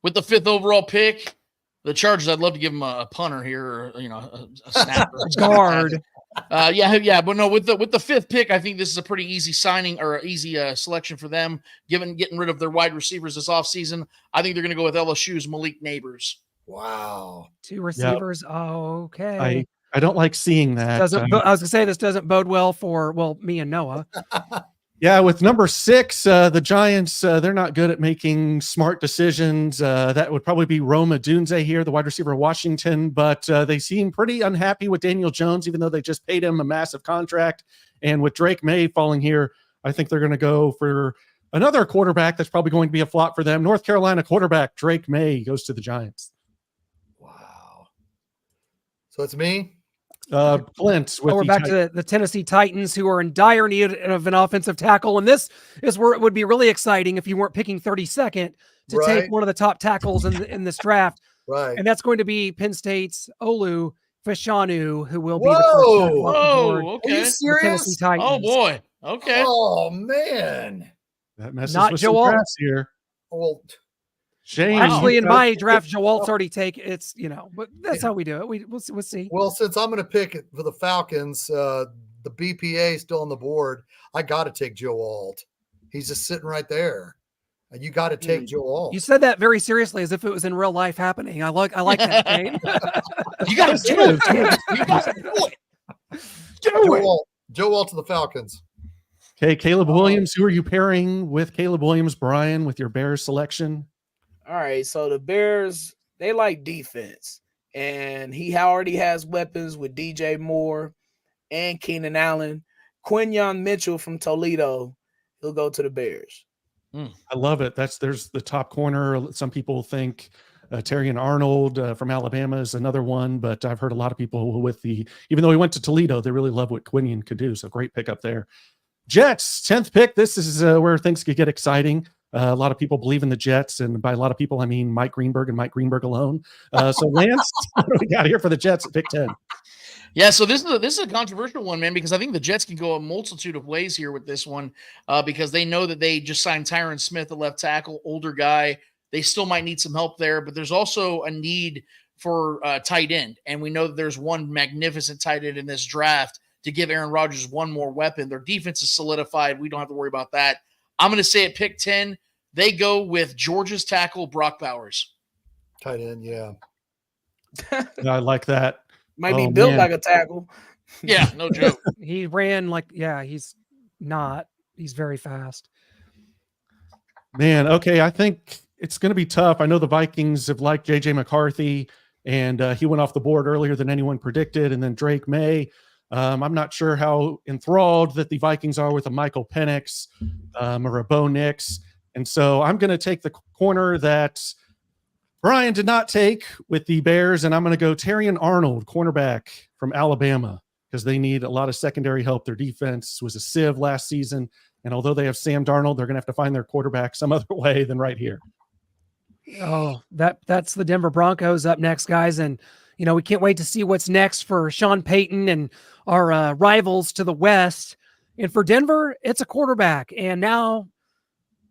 With the 5th overall pick, the Chargers, I'd love to give him a punter here, or a snapper, guard. But no, with the 5th pick, I think this is a pretty easy signing or easy selection for them. Getting rid of their wide receivers this offseason, I think they're going to go with LSU's Malik Neighbors. Wow, 2 receivers. Yep. Okay. I don't like seeing that. I was going to say this doesn't bode well for me and Noah. Yeah, with number 6, the Giants, they're not good at making smart decisions. That would probably be Rome Odunze here, the wide receiver of Washington. But they seem pretty unhappy with Daniel Jones, even though they just paid him a massive contract. And with Drake May falling here, I think they're going to go for another quarterback that's probably going to be a flop for them. North Carolina quarterback Drake May goes to the Giants. Wow. So it's me? Clint. We're back to the Tennessee Titans, who are in dire need of an offensive tackle. And this is where it would be really exciting if you weren't picking 32nd to take one of the top tackles in this draft. Right. And that's going to be Penn State's Olu Fashanu, who will be the first tackle off the board. Okay. Are you serious? Tennessee Titans. Oh, boy. Okay. Oh, man. That messes Not with Joe some Alt. drafts here. Well, Shane. Actually, in my draft, Joe Alt's already taken. It's, but that's how we do it. We'll see. Well, since I'm going to pick it for the Falcons, the BPA is still on the board. I got to take Joe Alt. He's just sitting right there. You got to take Joe Alt. You said that very seriously, as if it was in real life happening. I like that, Shane. You got to do it. You got to do it. Joe Alt to the Falcons. Okay, Caleb Williams. Who are you pairing with Caleb Williams, Brian, with your Bears selection? All right, so the Bears, they like defense, and he already has weapons with DJ Moore and Keenan Allen. Quinyon Mitchell from Toledo, he'll go to the Bears. I love it. There's the top corner. Some people think Terrion Arnold from Alabama is another one, but I've heard a lot of people even though he went to Toledo, they really love what Quinion could do. So great pick up there. Jets, 10th pick. This is where things could get exciting. A lot of people believe in the Jets, and by a lot of people, I mean Mike Greenberg and Mike Greenberg alone. So Lance, what do we got here for the Jets at pick 10? Yeah, so this is a controversial one, man, because I think the Jets can go a multitude of ways here with this one because they know that they just signed Tyron Smith, a left tackle, older guy. They still might need some help there, but there's also a need for tight end, and we know that there's one magnificent tight end in this draft to give Aaron Rodgers one more weapon. Their defense is solidified. We don't have to worry about that. I'm going to say at pick 10, they go with Georgia's tackle, Brock Bowers. Tight end, yeah. I like that. Might be built like a tackle. Yeah, no joke. He ran he's not. He's very fast. Man, okay, I think it's going to be tough. I know the Vikings have liked J.J. McCarthy, and he went off the board earlier than anyone predicted, and then Drake May. I'm not sure how enthralled that the Vikings are with a Michael Penix or a Bo Nix, and so I'm going to take the corner that Brian did not take with the Bears, and I'm going to go Terrion Arnold, cornerback from Alabama, because they need a lot of secondary help. Their defense was a sieve last season, and although they have Sam Darnold, they're going to have to find their quarterback some other way than right here. Oh, that's the Denver Broncos up next, guys, and we can't wait to see what's next for Sean Payton and our rivals to the west. And for Denver, it's a quarterback, and now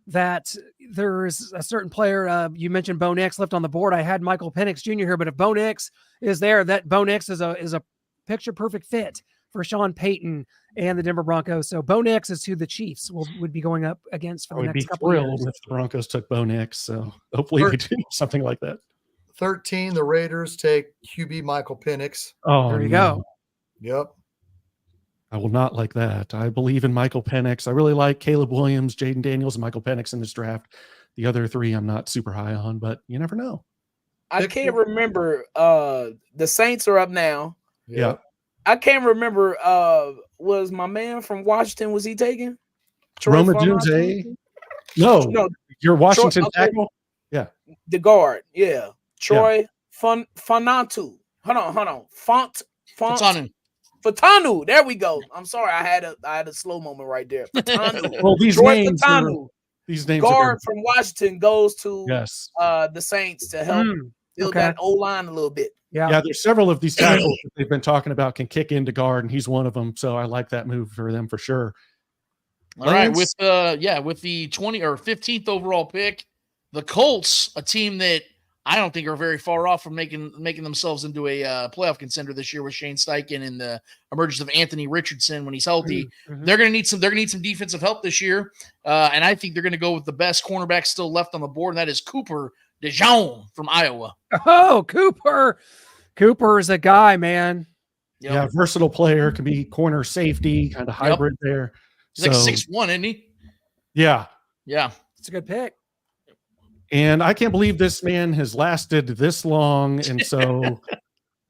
that there's a certain player, you mentioned Bo Nix left on the board. I had Michael Penix Jr. here, but if Bo Nix is there, that Bo Nix is a picture perfect fit for Sean Payton and the Denver Broncos. So Bo Nix is who the Chiefs would be going up against for the next couple of years. If the Broncos took Bo Nix, so hopefully they do something like that. 13, the Raiders take QB Michael Penix. Oh, there you go. Yep. I will not like that. I believe in Michael Penix. I really like Caleb Williams, Jaden Daniels, and Michael Penix in this draft. The other three I'm not super high on, but you never know. I can't remember. The Saints are up now. Yeah. I can't remember. Was my man from Washington, was he taken? Roma Dunze? No, you're Washington tackle? Yeah. The guard. Yeah. Troy Fonatu. Hold on. Fatanu. There we go. I'm sorry. I had a slow moment right there. Fatanu. Well, these Troy names Fatanu. These names guard from Washington goes to the Saints to help build that O-line a little bit. Yeah, there's several of these tackles that they've been talking about can kick into guard, and he's one of them. So I like that move for them for sure. All right, with the 20 or 15th overall pick, the Colts, a team that I don't think are very far off from making themselves into a playoff contender this year with Shane Steichen and the emergence of Anthony Richardson when he's healthy. Mm-hmm. They're going to need some defensive help this year, and I think they're going to go with the best cornerback still left on the board, and that is Cooper DeJean from Iowa. Oh, Cooper is a guy, man. Yep. Yeah, versatile player, can be corner safety, kind of hybrid there. He's like 6'1", isn't he? Yeah. Yeah. It's a good pick. And I can't believe this man has lasted this long. And so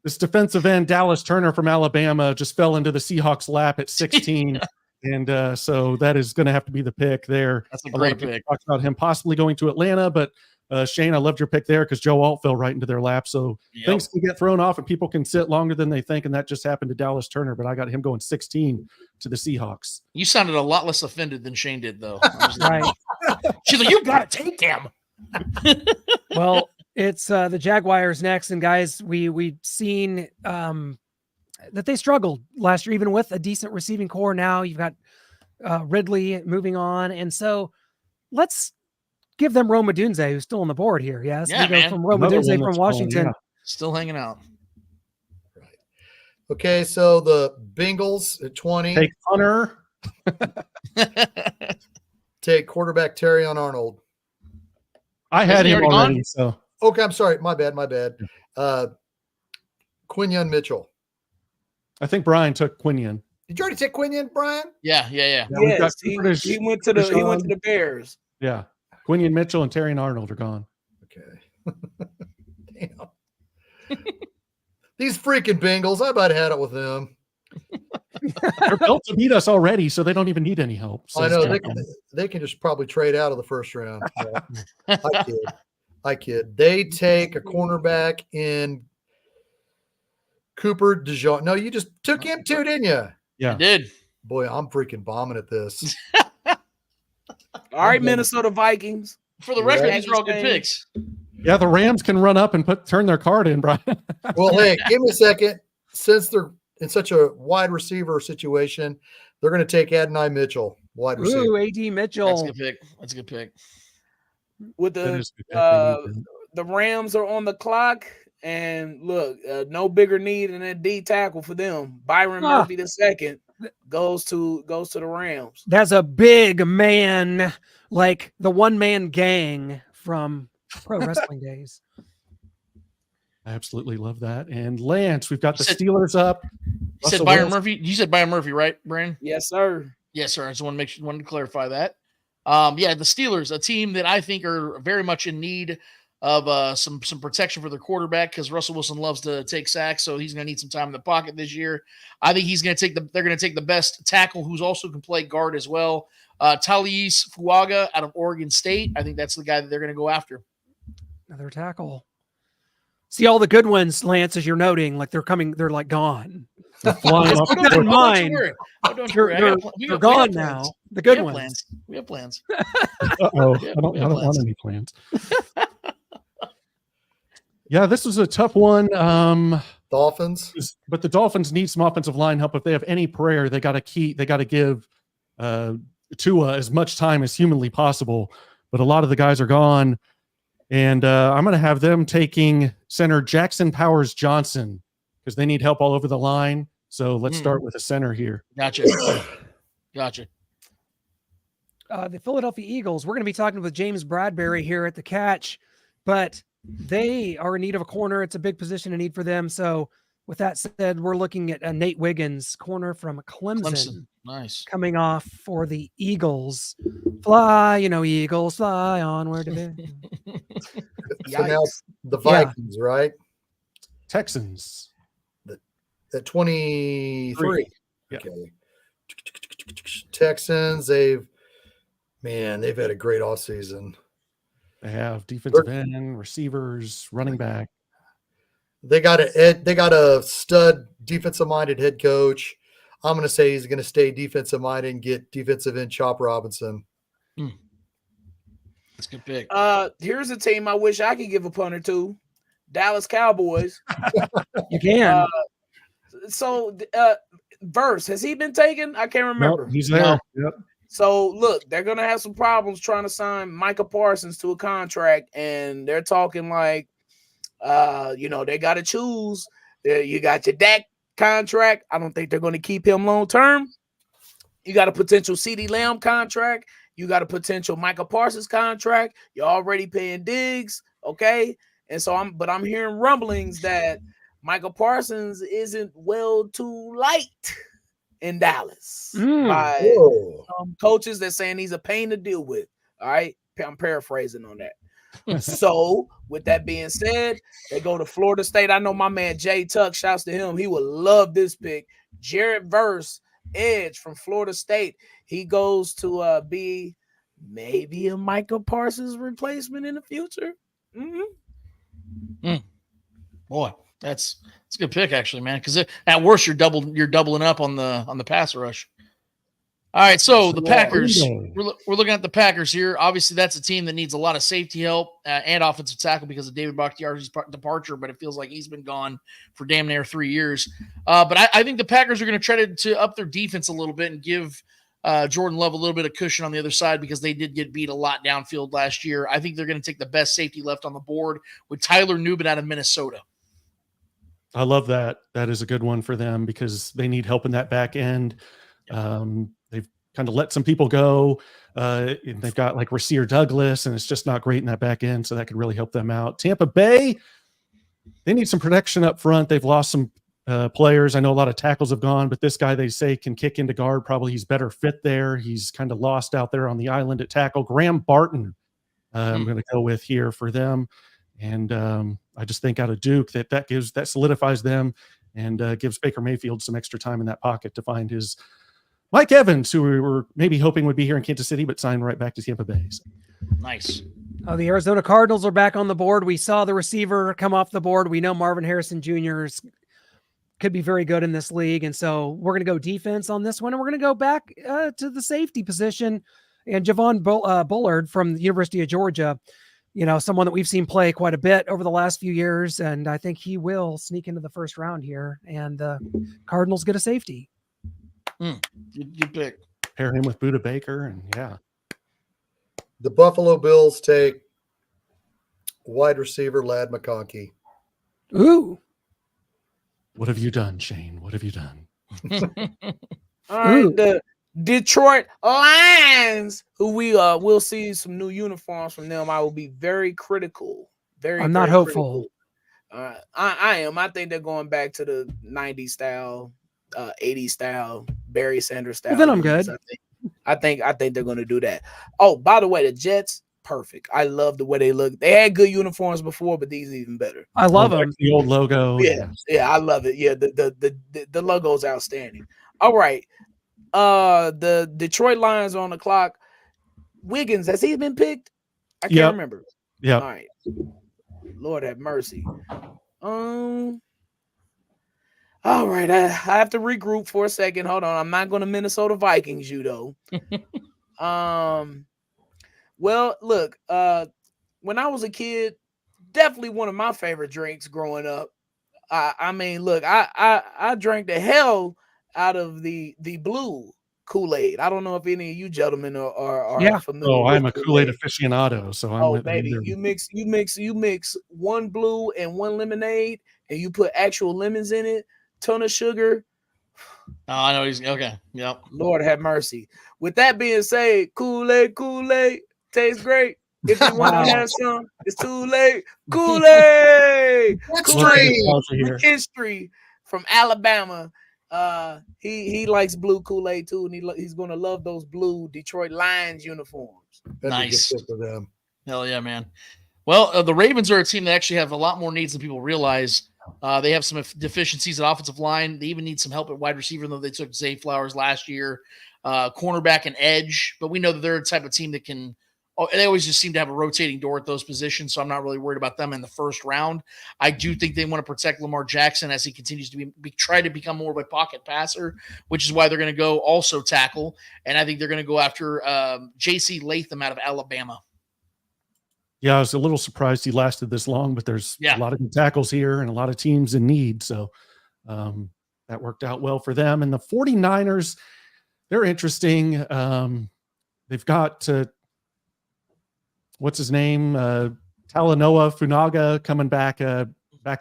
this defensive end, Dallas Turner from Alabama, just fell into the Seahawks' lap at 16. And so that is going to have to be the pick there. That's a great pick. Talked about him possibly going to Atlanta, but Shane, I loved your pick there because Joe Alt fell right into their lap. So things can get thrown off and people can sit longer than they think. And that just happened to Dallas Turner, but I got him going 16 to the Seahawks. You sounded a lot less offended than Shane did, though. Right. She's like, you got to take him. Well, it's the Jaguars next. And guys, we've seen that they struggled last year, even with a decent receiving core. Now you've got Ridley moving on. And so let's give them Roma Dunze, who's still on the board here. Yes. Yeah, we go from Roma Dunze from Washington. Still hanging out. Right. Okay. So the Bengals at 20. Take Hunter. Take quarterback Terrion Arnold. I had him already. So okay, I'm sorry. My bad. Quinyon Mitchell. I think Brian took Quinion. Did you already take Quinion, Brian? Yeah. Yeah, we've got Yes, Cooper he went to the Bears. Yeah. Quinion Mitchell and Terry Arnold are gone. Okay. Damn. These freaking Bengals, I about had it with them. They're built to beat us already, so they don't even need any help. I know they can just probably trade out of the first round. Yeah. I kid. They take a cornerback in Cooper DeJean. No, you just took him too, didn't you? Yeah, I did. Boy, I'm freaking bombing at this. All right, Minnesota Vikings. For the record, Right. these are all good picks. Yeah, the Rams can run up and turn their card in, Brian. Well, hey, give me a second. Since they're in such a wide receiver situation, they're going to take Adonai Mitchell, wide receiver. Ooh, AD Mitchell. That's a good pick. That's a good pick. With That the is a good pick. They need the Rams are on the clock, and look, no bigger need than that D tackle for them. Byron Murphy II goes to the Rams. That's a big man, like the one-man gang from pro wrestling days. I absolutely love that. And Lance, we've got the said- Steelers up. You said Russell Byron Wilson. Murphy. You said Byron Murphy, right, Brandon? Yes, sir. Yes, sir. I just wanted to clarify that. Yeah, the Steelers, a team that I think are very much in need of some protection for their quarterback because Russell Wilson loves to take sacks, so he's going to need some time in the pocket this year. I think they're going to take the best tackle who's also can play guard as well. Talais Fuaga out of Oregon State. I think that's the guy that they're going to go after. Another tackle. See all the good ones, Lance, as you're noting, like they're like gone. They're flying off Keep the that in board. mind. Don't you worry. They're gone now. The good ones. Plans. We have plans. Uh-oh. I don't want any plans. Yeah, this was a tough one. Dolphins. But the Dolphins need some offensive line help. If they have any prayer, they got to give Tua as much time as humanly possible. But a lot of the guys are gone. And I'm going to have them taking center Jackson Powers Johnson because they need help all over the line. So let's start with a center here. Gotcha. The Philadelphia Eagles, we're going to be talking with James Bradbury here at the Catch, but they are in need of a corner. It's a big position of need for them. So with that said, we're looking at Nate Wiggins, corner from Clemson. Nice. Coming off for the Eagles. Fly, Eagles, fly onward. So now the Vikings, right? Texans. At 23. Yeah. Okay. Texans, they've had a great offseason. They have defensive end, receivers, running back. They got a stud defensive-minded head coach. I'm going to say he's going to stay defensive-minded and get defensive end Chop Robinson. That's a good pick. Here's a team I wish I could give a punt or two. Dallas Cowboys. You can. Verse, has he been taken? I can't remember. Nope, he's there. No. Yep. So look, they're gonna have some problems trying to sign Micah Parsons to a contract, and they're talking like, they got to choose. You got your Dak contract. I don't think they're going to keep him long term. You got a potential CeeDee Lamb contract. You got a potential Micah Parsons contract. You're already paying Diggs, okay? And so I'm hearing rumblings that Micah Parsons isn't well too liked in Dallas by coaches that saying he's a pain to deal with. All right, I'm paraphrasing on that. So, with that being said, they go to Florida State. I know my man Jay Tuck, shouts to him. He would love this pick. Jared Verse, edge from Florida State. He goes to be maybe a Micah Parsons replacement in the future. Boy, that's a good pick actually, man. Because at worst you're doubling up on the pass rush. All right, so the Packers. We're looking at the Packers here. Obviously, that's a team that needs a lot of safety help and offensive tackle because of David Bakhtiari's departure. But it feels like he's been gone for damn near 3 years. But I think the Packers are going to try to up their defense a little bit and give Jordan Love a little bit of cushion on the other side because they did get beat a lot downfield last year. I think they're going to take the best safety left on the board with Tyler Nubin out of Minnesota. I love that. That is a good one for them because they need help in that back end. They've kind of let some people go. And they've got like Rasir Douglas, and it's just not great in that back end. So that could really help them out. Tampa Bay, they need some protection up front. They've lost some players. I know a lot of tackles have gone, but this guy they say can kick into guard. Probably he's better fit there. He's kind of lost out there on the island at tackle. Graham Barton, I'm going to go with here for them. And I just think out of Duke that solidifies them and gives Baker Mayfield some extra time in that pocket to find his Mike Evans, who we were maybe hoping would be here in Kansas City, but signed right back to Tampa Bay. So. Nice. The Arizona Cardinals are back on the board. We saw the receiver come off the board. We know Marvin Harrison Jr. could be very good in this league. And so we're going to go defense on this one. And we're going to go back to the safety position. And Javon Bullard from the University of Georgia, someone that we've seen play quite a bit over the last few years. And I think he will sneak into the first round here. And the Cardinals get a safety. Good pick. Pair him with Buda Baker. And yeah. The Buffalo Bills take wide receiver Ladd McConkey. Ooh. What have you done, Shane? What have you done? All right, the Detroit Lions, who we will see some new uniforms from them. I will be very critical. I'm not hopeful. I am. I think they're going back to the 90s style, 80s style, Barry Sanders style. Well, then I'm good. I think they're going to do that. Oh, by the way, the Jets, perfect. I love the way they look. They had good uniforms before, but these are even better. I love them. The old logo. Yeah, I love it. Yeah, the logo is outstanding. All right, the Detroit Lions are on the clock. Wiggins, has he been picked? I can't remember. Yeah. All right. Lord have mercy. All right, I have to regroup for a second. Hold on. I'm not going to Minnesota Vikings you, though. Well, look, when I was a kid, definitely one of my favorite drinks growing up. I mean, look, I drank the hell out of the blue Kool-Aid. I don't know if any of you gentlemen are familiar. Oh, I'm with a Kool-Aid aficionado, so I'm with baby, you mix one blue and one lemonade, and you put actual lemons in it. Ton of sugar. Oh, I know he's okay. Yep. Lord have mercy. With that being said, Kool-Aid tastes great. If you want to have some, it's too late. Kool-Aid. History from Alabama. He likes blue Kool-Aid too, and he's gonna love those blue Detroit Lions uniforms. Nice. For them. Hell yeah, man. Well, the Ravens are a team that actually have a lot more needs than people realize. They have some deficiencies at offensive line. They even need some help at wide receiver, though they took Zay Flowers last year. Cornerback and edge. But we know that they're the type of team that can – they always just seem to have a rotating door at those positions, so I'm not really worried about them in the first round. I do think they want to protect Lamar Jackson as he continues to try to become more of a pocket passer, which is why they're going to go also tackle. And I think they're going to go after J.C. Latham out of Alabama. Yeah, I was a little surprised he lasted this long, but there's a lot of good tackles here and a lot of teams in need. So that worked out well for them. And the 49ers, they're interesting. They've got, what's his name? Talanoa Funaga coming back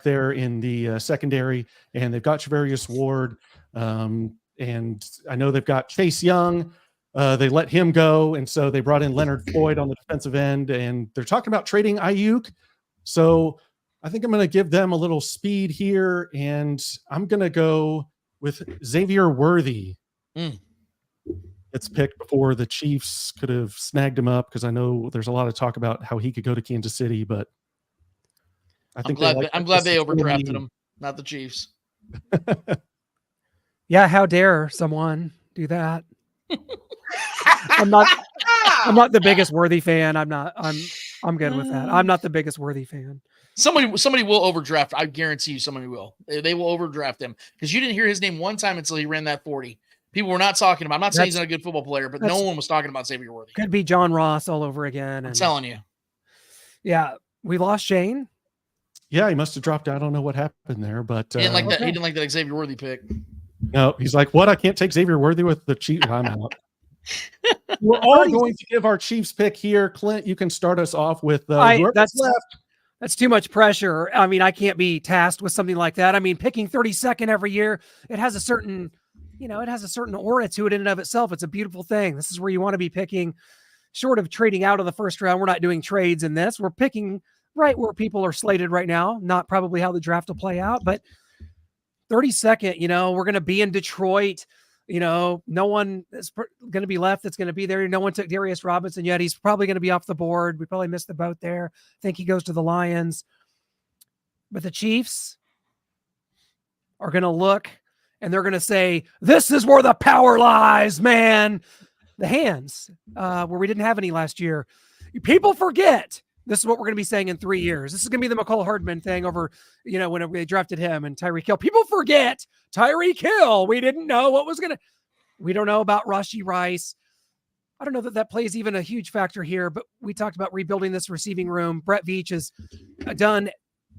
there in the secondary. And they've got Treverius Ward. And I know they've got Chase Young. They let him go, and so they brought in Leonard Floyd on the defensive end, and they're talking about trading Ayuk. So I think I'm going to give them a little speed here, and I'm going to go with Xavier Worthy. It's picked before the Chiefs could have snagged him up, because I know there's a lot of talk about how he could go to Kansas City, but I think I'm glad they overdrafted him, not the Chiefs. Yeah, how dare someone do that? I'm not the biggest Worthy fan. I'm good with that. I'm not the biggest Worthy fan. Somebody will overdraft. I guarantee you somebody will. They will overdraft him, because you didn't hear his name one time until he ran that 40. People were not talking about. I'm not saying he's not a good football player, but no one was talking about Xavier Worthy. Could be John Ross all over again. I'm telling you. Yeah, we lost Shane. Yeah, he must have dropped out. I don't know what happened there, but he didn't like that. He didn't like that Xavier Worthy pick. No, he's like, what? I can't take Xavier Worthy with the Chiefs. I'm out. We're all going to give our Chiefs pick here. Clint, you can start us off with that's left. That's too much pressure. I mean, I can't be tasked with something like that. I mean, picking 32nd every year, it has a certain aura to it in and of itself. It's a beautiful thing. This is where you want to be picking, short of trading out of the first round. We're not doing trades in this. We're picking right where people are slated right now, not probably how the draft will play out, but 32nd, we're going to be in Detroit. No one is going to be left that's going to be there. No one took Darius Robinson yet. He's probably going to be off the board. We probably missed the boat there. I think he goes to the Lions. But the Chiefs are going to look and they're going to say, this is where the power lies, man. The hands, where we didn't have any last year. People forget. This is what we're going to be saying in 3 years. This is going to be the McCall Hardman thing over, when they drafted him and Tyreek Hill. People forget Tyreek Hill. We didn't know what was going to. We don't know about Rashee Rice. I don't know that plays even a huge factor here, but we talked about rebuilding this receiving room. Brett Veach has done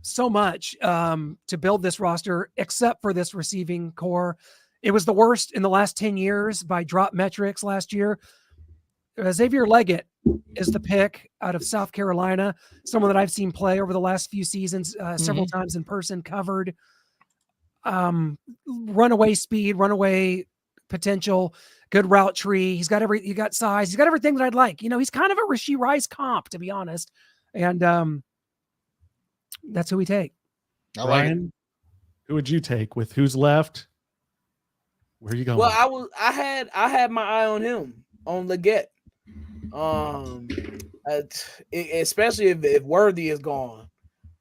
so much to build this roster, except for this receiving core. It was the worst in the last 10 years by drop metrics last year. Xavier Leggett is the pick out of South Carolina, someone that I've seen play over the last few seasons, several times in person, covered. Runaway speed, runaway potential, good route tree. He got size. He's got everything that I'd like. He's kind of a Rashee Rice comp, to be honest. And that's who we take. Ryan, who would you take with who's left? Where are you going? Well, I had my eye on him, on Leggett. Especially if Worthy is gone.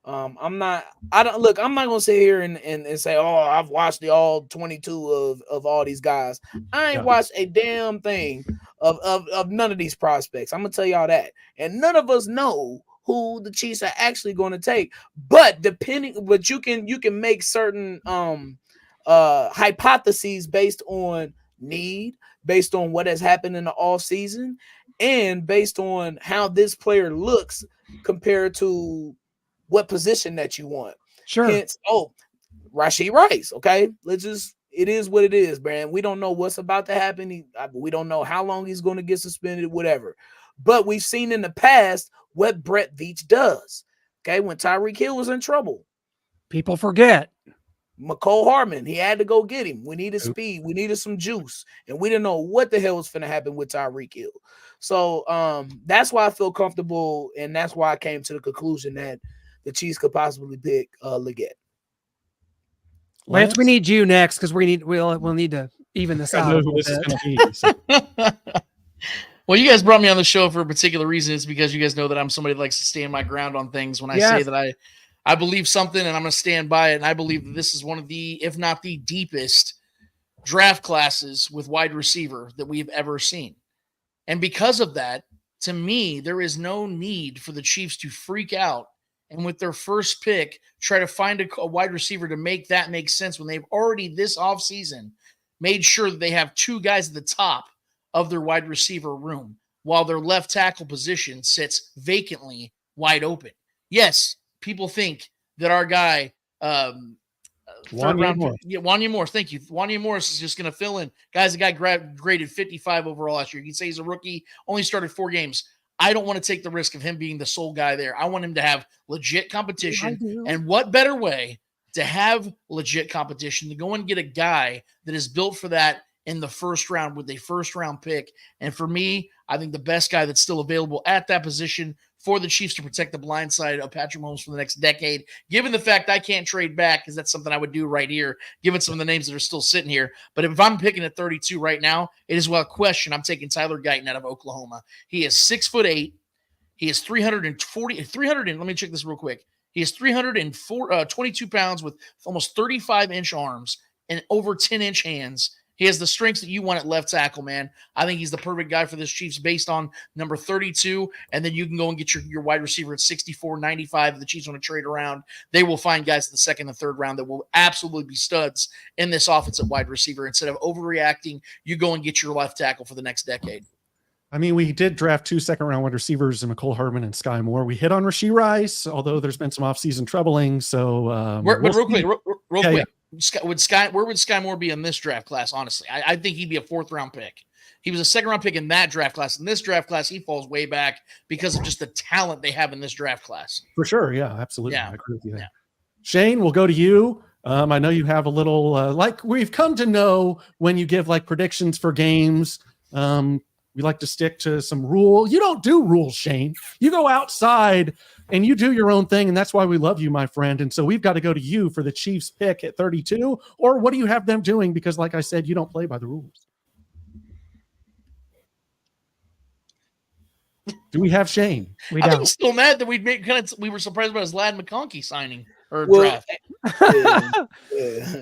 I'm not gonna sit here and say, oh, I've watched all 22 of all these guys. I ain't watched a damn thing of none of these prospects. I'm gonna tell y'all that. And none of us know who the Chiefs are actually going to take. But you can make certain hypotheses based on need, based on what has happened in the off season, and based on how this player looks compared to what position that you want. Sure. Hence, Rashee Rice. Okay. It is what it is, man. We don't know what's about to happen. We don't know how long he's going to get suspended, whatever. But we've seen in the past what Brett Veach does. Okay. When Tyreek Hill was in trouble, people forget. McCole Hardman, he had to go get him. We needed speed. We needed some juice. And we didn't know what the hell was going to happen with Tyreek Hill. So that's why I feel comfortable, and that's why I came to the conclusion that the Chiefs could possibly pick Leggett. Lance, we need you next because we'll need to even this out. Know who this is going to be. So. Well, you guys brought me on the show for a particular reason. It's because you guys know that I'm somebody that likes to stand my ground on things. When I say that I believe something and I'm going to stand by it. And I believe that this is one of the, if not the deepest draft classes with wide receiver that we've ever seen. And because of that, to me, there is no need for the Chiefs to freak out and with their first pick, try to find a wide receiver to make that make sense when they've already this offseason made sure that they have two guys at the top of their wide receiver room while their left tackle position sits vacantly wide open. Yes, people think that our guy, Wanya Morris. Thank you. Wanya Morris is just going to fill in. Guys, the guy graded 55 overall last year. You can say he's a rookie, only started 4 games. I don't want to take the risk of him being the sole guy there. I want him to have legit competition. And what better way to have legit competition to go and get a guy that is built for that in the first round with a first-round pick. And for me, I think the best guy that's still available at that position for the Chiefs to protect the blind side of Patrick Mahomes for the next decade, given the fact I can't trade back, because that's something I would do right here, given some of the names that are still sitting here. But if I'm picking at 32 right now, it is without question I'm taking Tyler Guyton out of Oklahoma. He is 6'8". He is 340. Let me check this real quick. He is 22 pounds with almost 35-inch arms and over 10-inch hands. He has the strengths that you want at left tackle, man. I think he's the perfect guy for this Chiefs based on number 32, and then you can go and get your wide receiver at 64, 95. If the Chiefs want to trade around, they will find guys in the second and third round that will absolutely be studs in this offense at wide receiver. Instead of overreacting, you go and get your left tackle for the next decade. I mean, we did draft 2 second-round wide receivers in McCole Hardman and Sky Moore. We hit on Rashee Rice, although there's been some offseason troubling. So, real quick. Where would Sky Moore be in this draft class? Honestly, I think he'd be a 4th-round pick. He was a 2nd-round pick in that draft class. In this draft class, he falls way back because of just the talent they have in this draft class. For sure, yeah, absolutely. Yeah. I agree with you there. Yeah. Shane, we'll go to you. I know you have a little like we've come to know when you give like predictions for games. We like to stick to some rule. You don't do rules, Shane. You go outside and you do your own thing, and that's why we love you, my friend. And so we've got to go to you for the Chiefs pick at 32, or what do you have them doing? Because like I said, you don't play by the rules. Do we have Shane? We I think don't. he's still mad that we were surprised about his Lad McConkey signing or Well, draft. Yeah.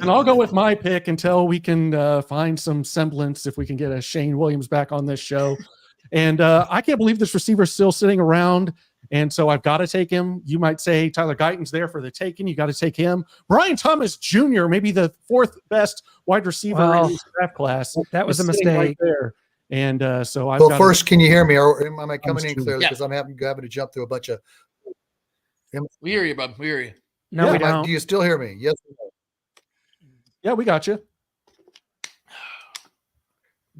And I'll go with my pick until we can find some semblance, if we can get a Shane Williams back on this show. And I can't believe this receiver is still sitting around. And so I've got to take him. You might say Tyler Guyton's there for the taking. You got to take him. Brian Thomas Jr., maybe the fourth best wide receiver in this draft class. That was a is sitting right mistake. there. And so I've Well, got first, can you hear me, or am I coming in Yeah. clearly? Because I'm having to jump through a bunch of. We hear you, bub. We hear you. No, Yeah, we don't. Do you still hear me? Yes. Or no? Yeah, we got you.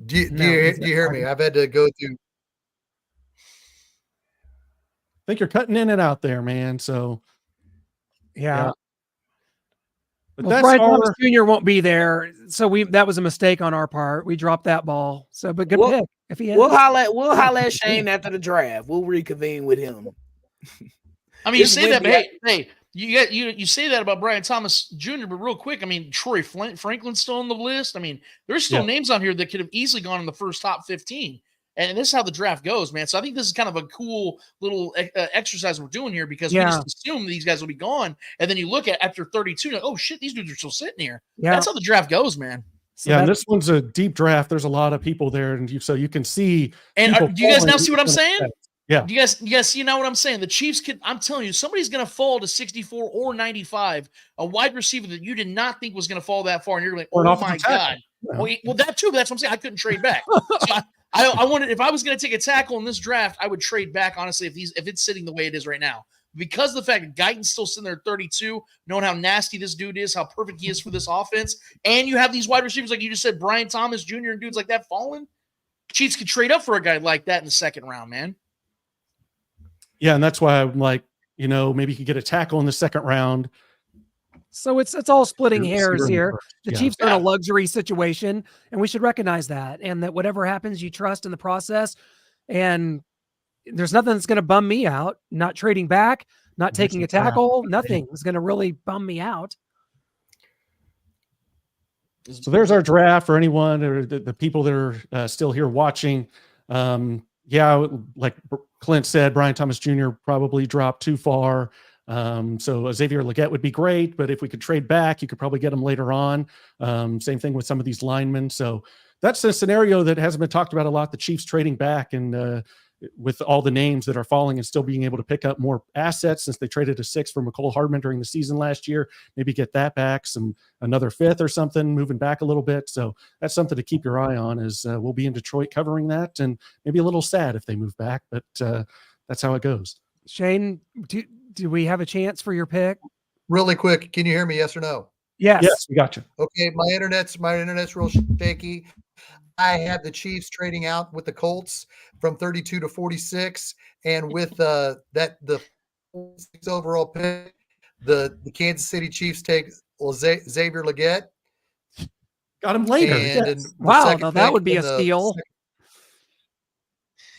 Do you No, hear me? I've had to go through. I think you're cutting in and out there, man. So, Yeah. but Well, that's Brian our, Thomas Jr. won't be there, so that was a mistake on our part. We dropped that ball. So, but good Well, pick. If he has, We'll holler at Shane after the draft. We'll reconvene with him. I mean, you It's say that, but windy. hey, you say that about Brian Thomas Jr., but real quick, I mean, Troy Franklin's still on the list. I mean, there's still names on here that could have easily gone in the first top 15. And this is how the draft goes, man. So I think this is kind of a cool little exercise we're doing here, because we just assume these guys will be gone. And then you look at after 32, like, oh, shit, these dudes are still sitting here. Yeah. That's how the draft goes, man. So and this one's a deep draft. There's a lot of people there, and so you can see. And people do you guys falling now see what I'm saying? Yeah. You guys see now what I'm saying? The Chiefs could, I'm telling you, somebody's going to fall to 64 or 95, a wide receiver that you did not think was going to fall that far. And you're like, Or an oh offensive my tackle. God. Yeah. Well, that too, but that's what I'm saying. I couldn't trade back. So I wanted, if I was going to take a tackle in this draft, I would trade back, honestly, if it's sitting the way it is right now. Because of the fact that Guyton's still sitting there at 32, knowing how nasty this dude is, how perfect he is for this offense, and you have these wide receivers, like you just said, Brian Thomas Jr. and dudes like that falling, Chiefs could trade up for a guy like that in the second round, man. Yeah, and that's why I'm like, maybe you could get a tackle in the second round. So it's all splitting Your hairs receiver here. first. The Yeah. Chiefs are in a luxury situation, and we should recognize that. And that whatever happens, you trust in the process. And there's nothing that's going to bum me out. Not trading back, not taking a tackle, nothing is going to really bum me out. So there's our draft for anyone or the people that are still here watching. Like Clint said, Brian Thomas Jr. probably dropped too far. So Xavier Legette would be great, but if we could trade back, you could probably get him later on. Same thing with some of these linemen. So that's a scenario that hasn't been talked about a lot. The Chiefs trading back and with all the names that are falling and still being able to pick up more assets since they traded a 6 for McCole Hardman during the season last year, maybe get that back, another 5th or something, moving back a little bit. So that's something to keep your eye on as we'll be in Detroit covering that, and maybe a little sad if they move back, but that's how it goes. Shane, do we have a chance for your pick? Really quick, can you hear me? Yes or no? Yes. We got you. Okay, my internet's real shaky. I have the Chiefs trading out with the Colts from 32 to 46, and with the 6 overall pick, the Kansas City Chiefs take Xavier Legette. Got him later. And Yes. Wow, now that would be a steal.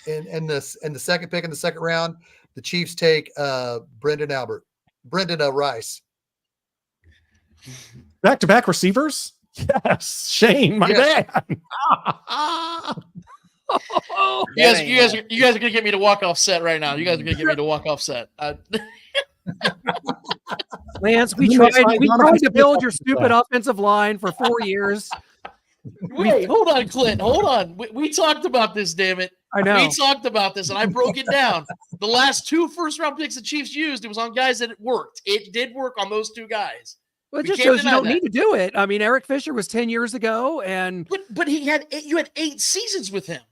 And the second pick in the second round, the Chiefs take Brendan Rice. Back-to-back receivers? Yes. Shane, my Yes. man. You guys are gonna get me to walk off set right now. You guys are gonna get me to walk off set. Lance, we You tried might find Donovan to build Smith your off the stupid bat. offensive line for 4 years. Wait, hold on, Clint. Hold on. We talked about this, damn it. I know. We talked about this, and I broke it down. The last 2 first-round picks the Chiefs used, it was on guys that it worked. It did work on those 2 guys. Well, it We just can't shows you deny don't that. need to do it. I mean, Eric Fisher was 10 years ago, and But you had 8 seasons with him.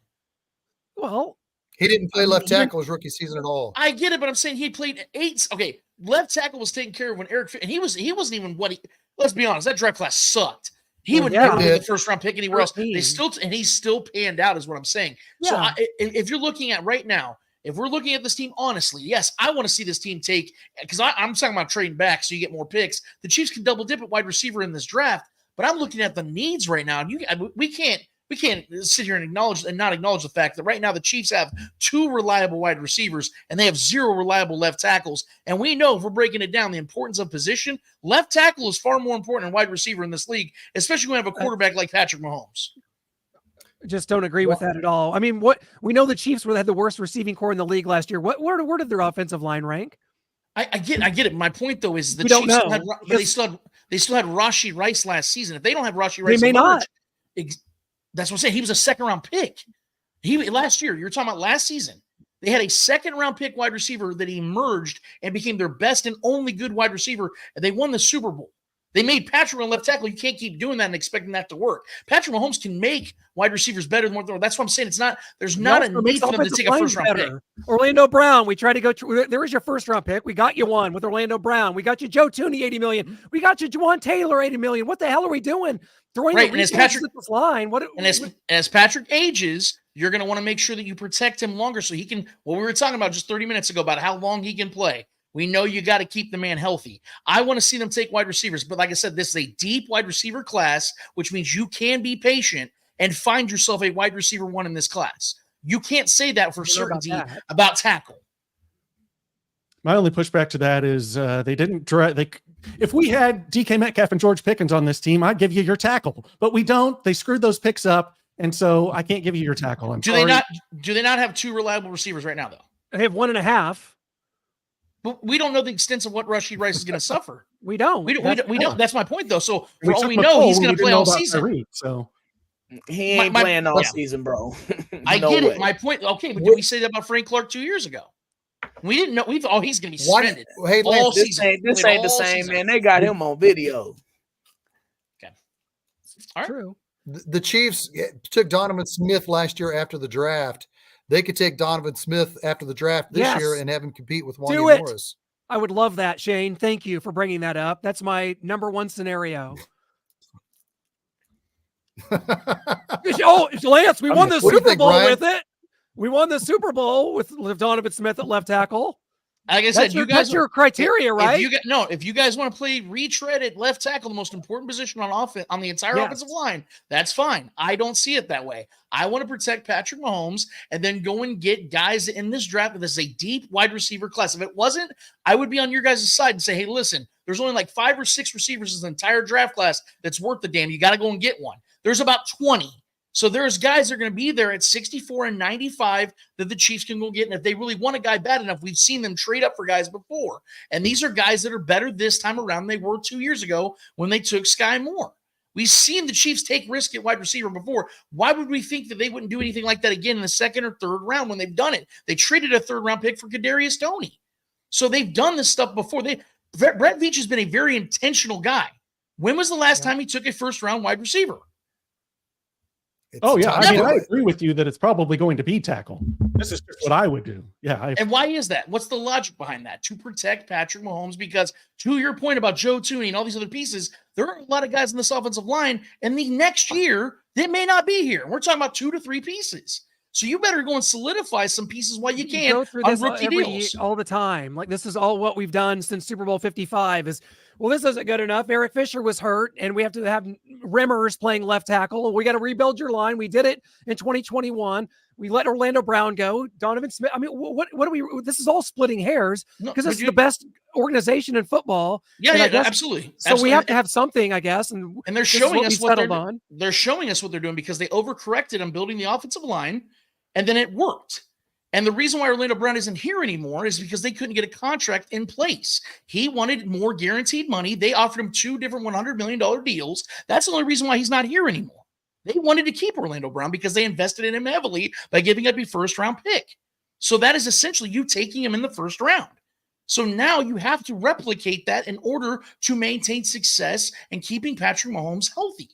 well, He didn't play left tackle his rookie season at all. I get it, but I'm saying he played 8. Okay, left tackle was taken care of when and he wasn't even what he. Let's be honest, that draft class sucked. He would never be the first round pick anywhere else. He still panned out, is what I'm saying. Yeah. So if you're looking at right now, if we're looking at this team honestly, yes, I want to see this team take, because I'm talking about trading back so you get more picks. The Chiefs can double dip at wide receiver in this draft, but I'm looking at the needs right now. And we can't we can't sit here and not acknowledge the fact that right now the Chiefs have 2 reliable wide receivers and they have 0 reliable left tackles. And we know, if we're breaking it down, the importance of position, left tackle is far more important than wide receiver in this league, especially when you have a quarterback like Patrick Mahomes. Just don't agree with that at all. I mean, what we know, the Chiefs had the worst receiving core in the league last year. Where did their offensive line rank? I get it. My point though is the We don't Chiefs know. they still had Rashee Rice last season. If they don't have Rashee Rice, They may not. That's what I'm saying. He was a 2nd-round pick. Last year, you're talking about last season. They had a 2nd-round pick wide receiver that emerged and became their best and only good wide receiver, and they won the Super Bowl. They made Patrick on left tackle. You can't keep doing that and expecting that to work. Patrick Mahomes can make wide receivers better than what they're. That's what I'm saying. There's not a need for them to take a 1st-round pick. Orlando Brown, we tried to go. There was your 1st-round pick. We got you one with Orlando Brown. We got you Joe Tooney, $80 million. We got you Juwan Taylor, $80 million. What the hell are we doing? Throwing right, the and as Patrick at this line. As Patrick ages, you're going to want to make sure that you protect him longer so he can. What we were talking about just 30 minutes ago about how long he can play. We know you got to keep the man healthy. I want to see them take wide receivers, but like I said, this is a deep wide receiver class, which means you can be patient and find yourself a wide receiver 1 in this class. You can't say that for certainty about tackle. My only pushback to that is they didn't try. If we had DK Metcalf and George Pickens on this team, I'd give you your tackle, but we don't. They screwed those picks up, and so I can't give you your tackle. Do they not have 2 reliable receivers right now, though? They have 1.5. But we don't know the extent of what Rashee Rice is going to suffer. We don't. We don't. That's my point, though. So for all we know, he's going to play all season. Tyreek, so he ain't playing all season, bro. I get it. My point. Okay, but did we say that about Frank Clark 2 years ago? We didn't know. We thought he's going to be suspended all season. This ain't the same, season. Man. They got him on video. Okay. All right. True. The Chiefs took Donovan Smith last year after the draft. They could take Donovan Smith after the draft this year and have him compete with Wanya Morris. I would love that, Shane. Thank you for bringing that up. That's my number 1 scenario. Lance, we won the Super Bowl with it. We won the Super Bowl with Donovan Smith at left tackle. Like I said, that's your criteria, right? If you guys want to play retread at left tackle, the most important position on offense on the entire offensive line, that's fine. I don't see it that way. I want to protect Patrick Mahomes and then go and get guys in this draft. This is a deep wide receiver class. If it wasn't, I would be on your guys' side and say, hey, listen, there's only like 5 or 6 receivers in the entire draft class that's worth the damn. You got to go and get one. There's about 20. So there's guys that are going to be there at 64 and 95 that the Chiefs can go get. And if they really want a guy bad enough, we've seen them trade up for guys before. And these are guys that are better this time around than they were 2 years ago when they took Sky Moore. We've seen the Chiefs take risk at wide receiver before. Why would we think that they wouldn't do anything like that again in the 2nd or 3rd round when they've done it? They traded a 3rd-round pick for Kadarius Toney. So they've done this stuff before. Brett Veach has been a very intentional guy. When was the last time he took a 1st-round wide receiver? I agree with you that it's probably going to be tackle. This is just what I would do. Yeah. And why is that? What's the logic behind that? To protect Patrick Mahomes, because to your point about Joe Tooney and all these other pieces, there are a lot of guys in this offensive line, and the next year they may not be here. We're talking about 2 to 3 pieces. So you better go and solidify some pieces while you can go through on this rookie deals. All the time. Like, this is all what we've done since Super Bowl 55 is, well, this isn't good enough. Eric Fisher was hurt, and we have to have Rimmers playing left tackle. We got to rebuild your line. We did it in 2021. We let Orlando Brown go. Donovan Smith. I mean, what do we? This is all splitting hairs because this is the best organization in football. Yeah, absolutely. So we have to have something, I guess. And they're showing us what they're on. They're showing us what they're doing because they overcorrected on building the offensive line, and then it worked. And the reason why Orlando Brown isn't here anymore is because they couldn't get a contract in place. He wanted more guaranteed money. They offered him 2 different $100 million deals. That's the only reason why he's not here anymore. They wanted to keep Orlando Brown because they invested in him heavily by giving up a 1st-round pick. So that is essentially you taking him in the 1st round. So now you have to replicate that in order to maintain success and keeping Patrick Mahomes healthy.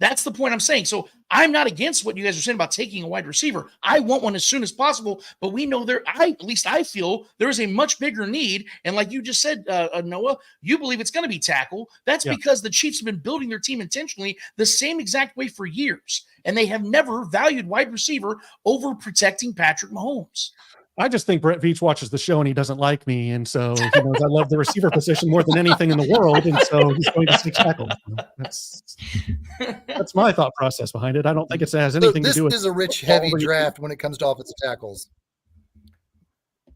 That's the point I'm saying. So I'm not against what you guys are saying about taking a wide receiver. I want one as soon as possible, but we know at least I feel there is a much bigger need. And like you just said, Noah, you believe it's going to be tackle. That's because the Chiefs have been building their team intentionally the same exact way for years. And they have never valued wide receiver over protecting Patrick Mahomes. I just think Brett Veach watches the show and he doesn't like me, and so he knows I love the receiver position more than anything in the world, and so he's going to stick tackle. That's my thought process behind it. I don't think it has anything to do with. This is a rich, heavy draft when it comes to offensive tackles.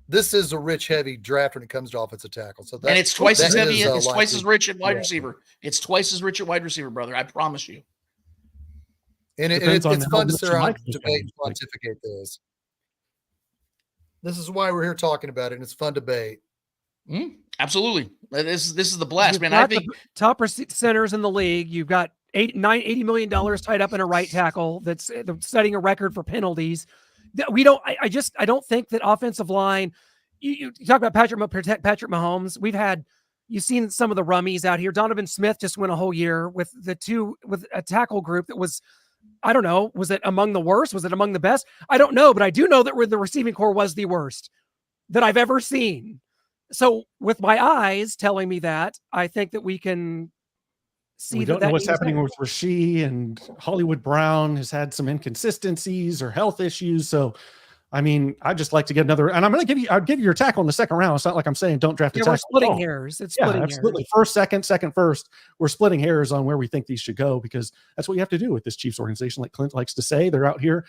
This is a rich, heavy draft when it comes to offensive tackle. So and it's twice as heavy. It's likely. Twice as rich at wide receiver. It's twice as rich at wide receiver, brother. I promise you. And it's fun to sit around and debate and pontificate this. This is why we're here talking about it, and it's fun debate. Absolutely. This is the blast, You've man. got I think the top centers in the league. You've got $80 million tied up in a right tackle that's setting a record for penalties. We don't. I don't think that offensive line. You talk about Patrick Mahomes. You've seen some of the rummies out here. Donovan Smith just went a whole year with a tackle group that was. I don't know. Was it among the worst? Was it among the best? I don't know, but I do know that the receiving core was the worst that I've ever seen. So with my eyes telling me that, I think that we can see. We don't know what's happening with Rasheed, and Hollywood Brown has had some inconsistencies or health issues. So, I mean, I just like to get another, and I'd give you your tackle in the second round. It's not like I'm saying don't draft a tackle. We're splitting hairs. It's splitting absolutely. hairs. First, second, first. We're splitting hairs on where we think these should go, because that's what you have to do with this Chiefs organization. Like Clint likes to say, they're out here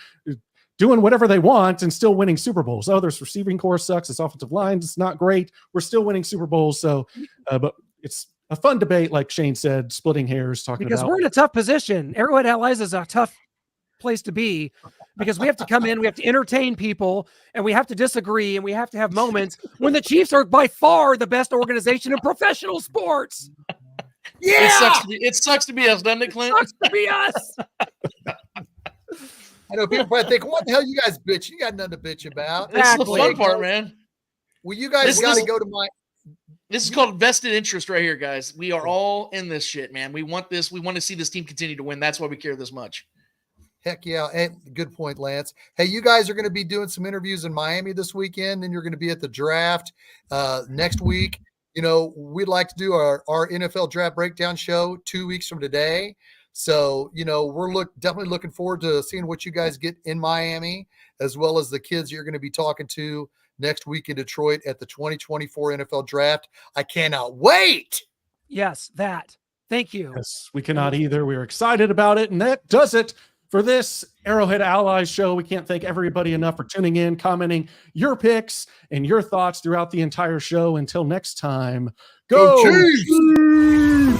doing whatever they want and still winning Super Bowls. Oh, this receiving core sucks. This offensive line is not great. We're still winning Super Bowls. So, but it's a fun debate, like Shane said, splitting hairs, because we're in a tough position. Arrowhead Allies is a tough place to be, because we have to come in, we have to entertain people, and we have to disagree, and we have to have moments when the Chiefs are by far the best organization in professional sports. Yeah, it sucks to be us, doesn't it, Clint? It sucks to be us. I know people probably think, what the hell you guys bitch? You got nothing to bitch about. This is the fun part, man. Well, you guys got to go to my. This is called vested interest right here, guys. We are all in this shit, man. We want this. We want to see this team continue to win. That's why we care this much. Heck yeah. Hey, good point, Lance. Hey, you guys are going to be doing some interviews in Miami this weekend, and you're going to be at the draft next week. You know, we'd like to do our NFL draft breakdown show 2 weeks from today. So, you know, we're definitely looking forward to seeing what you guys get in Miami, as well as the kids you're going to be talking to next week in Detroit at the 2024 NFL draft. I cannot wait. Yes, that. Thank you. Yes, we cannot either. We're excited about it. And that does it for this Arrowhead Allies show. We can't thank everybody enough for tuning in, commenting your picks and your thoughts throughout the entire show. Until next time, go Chiefs!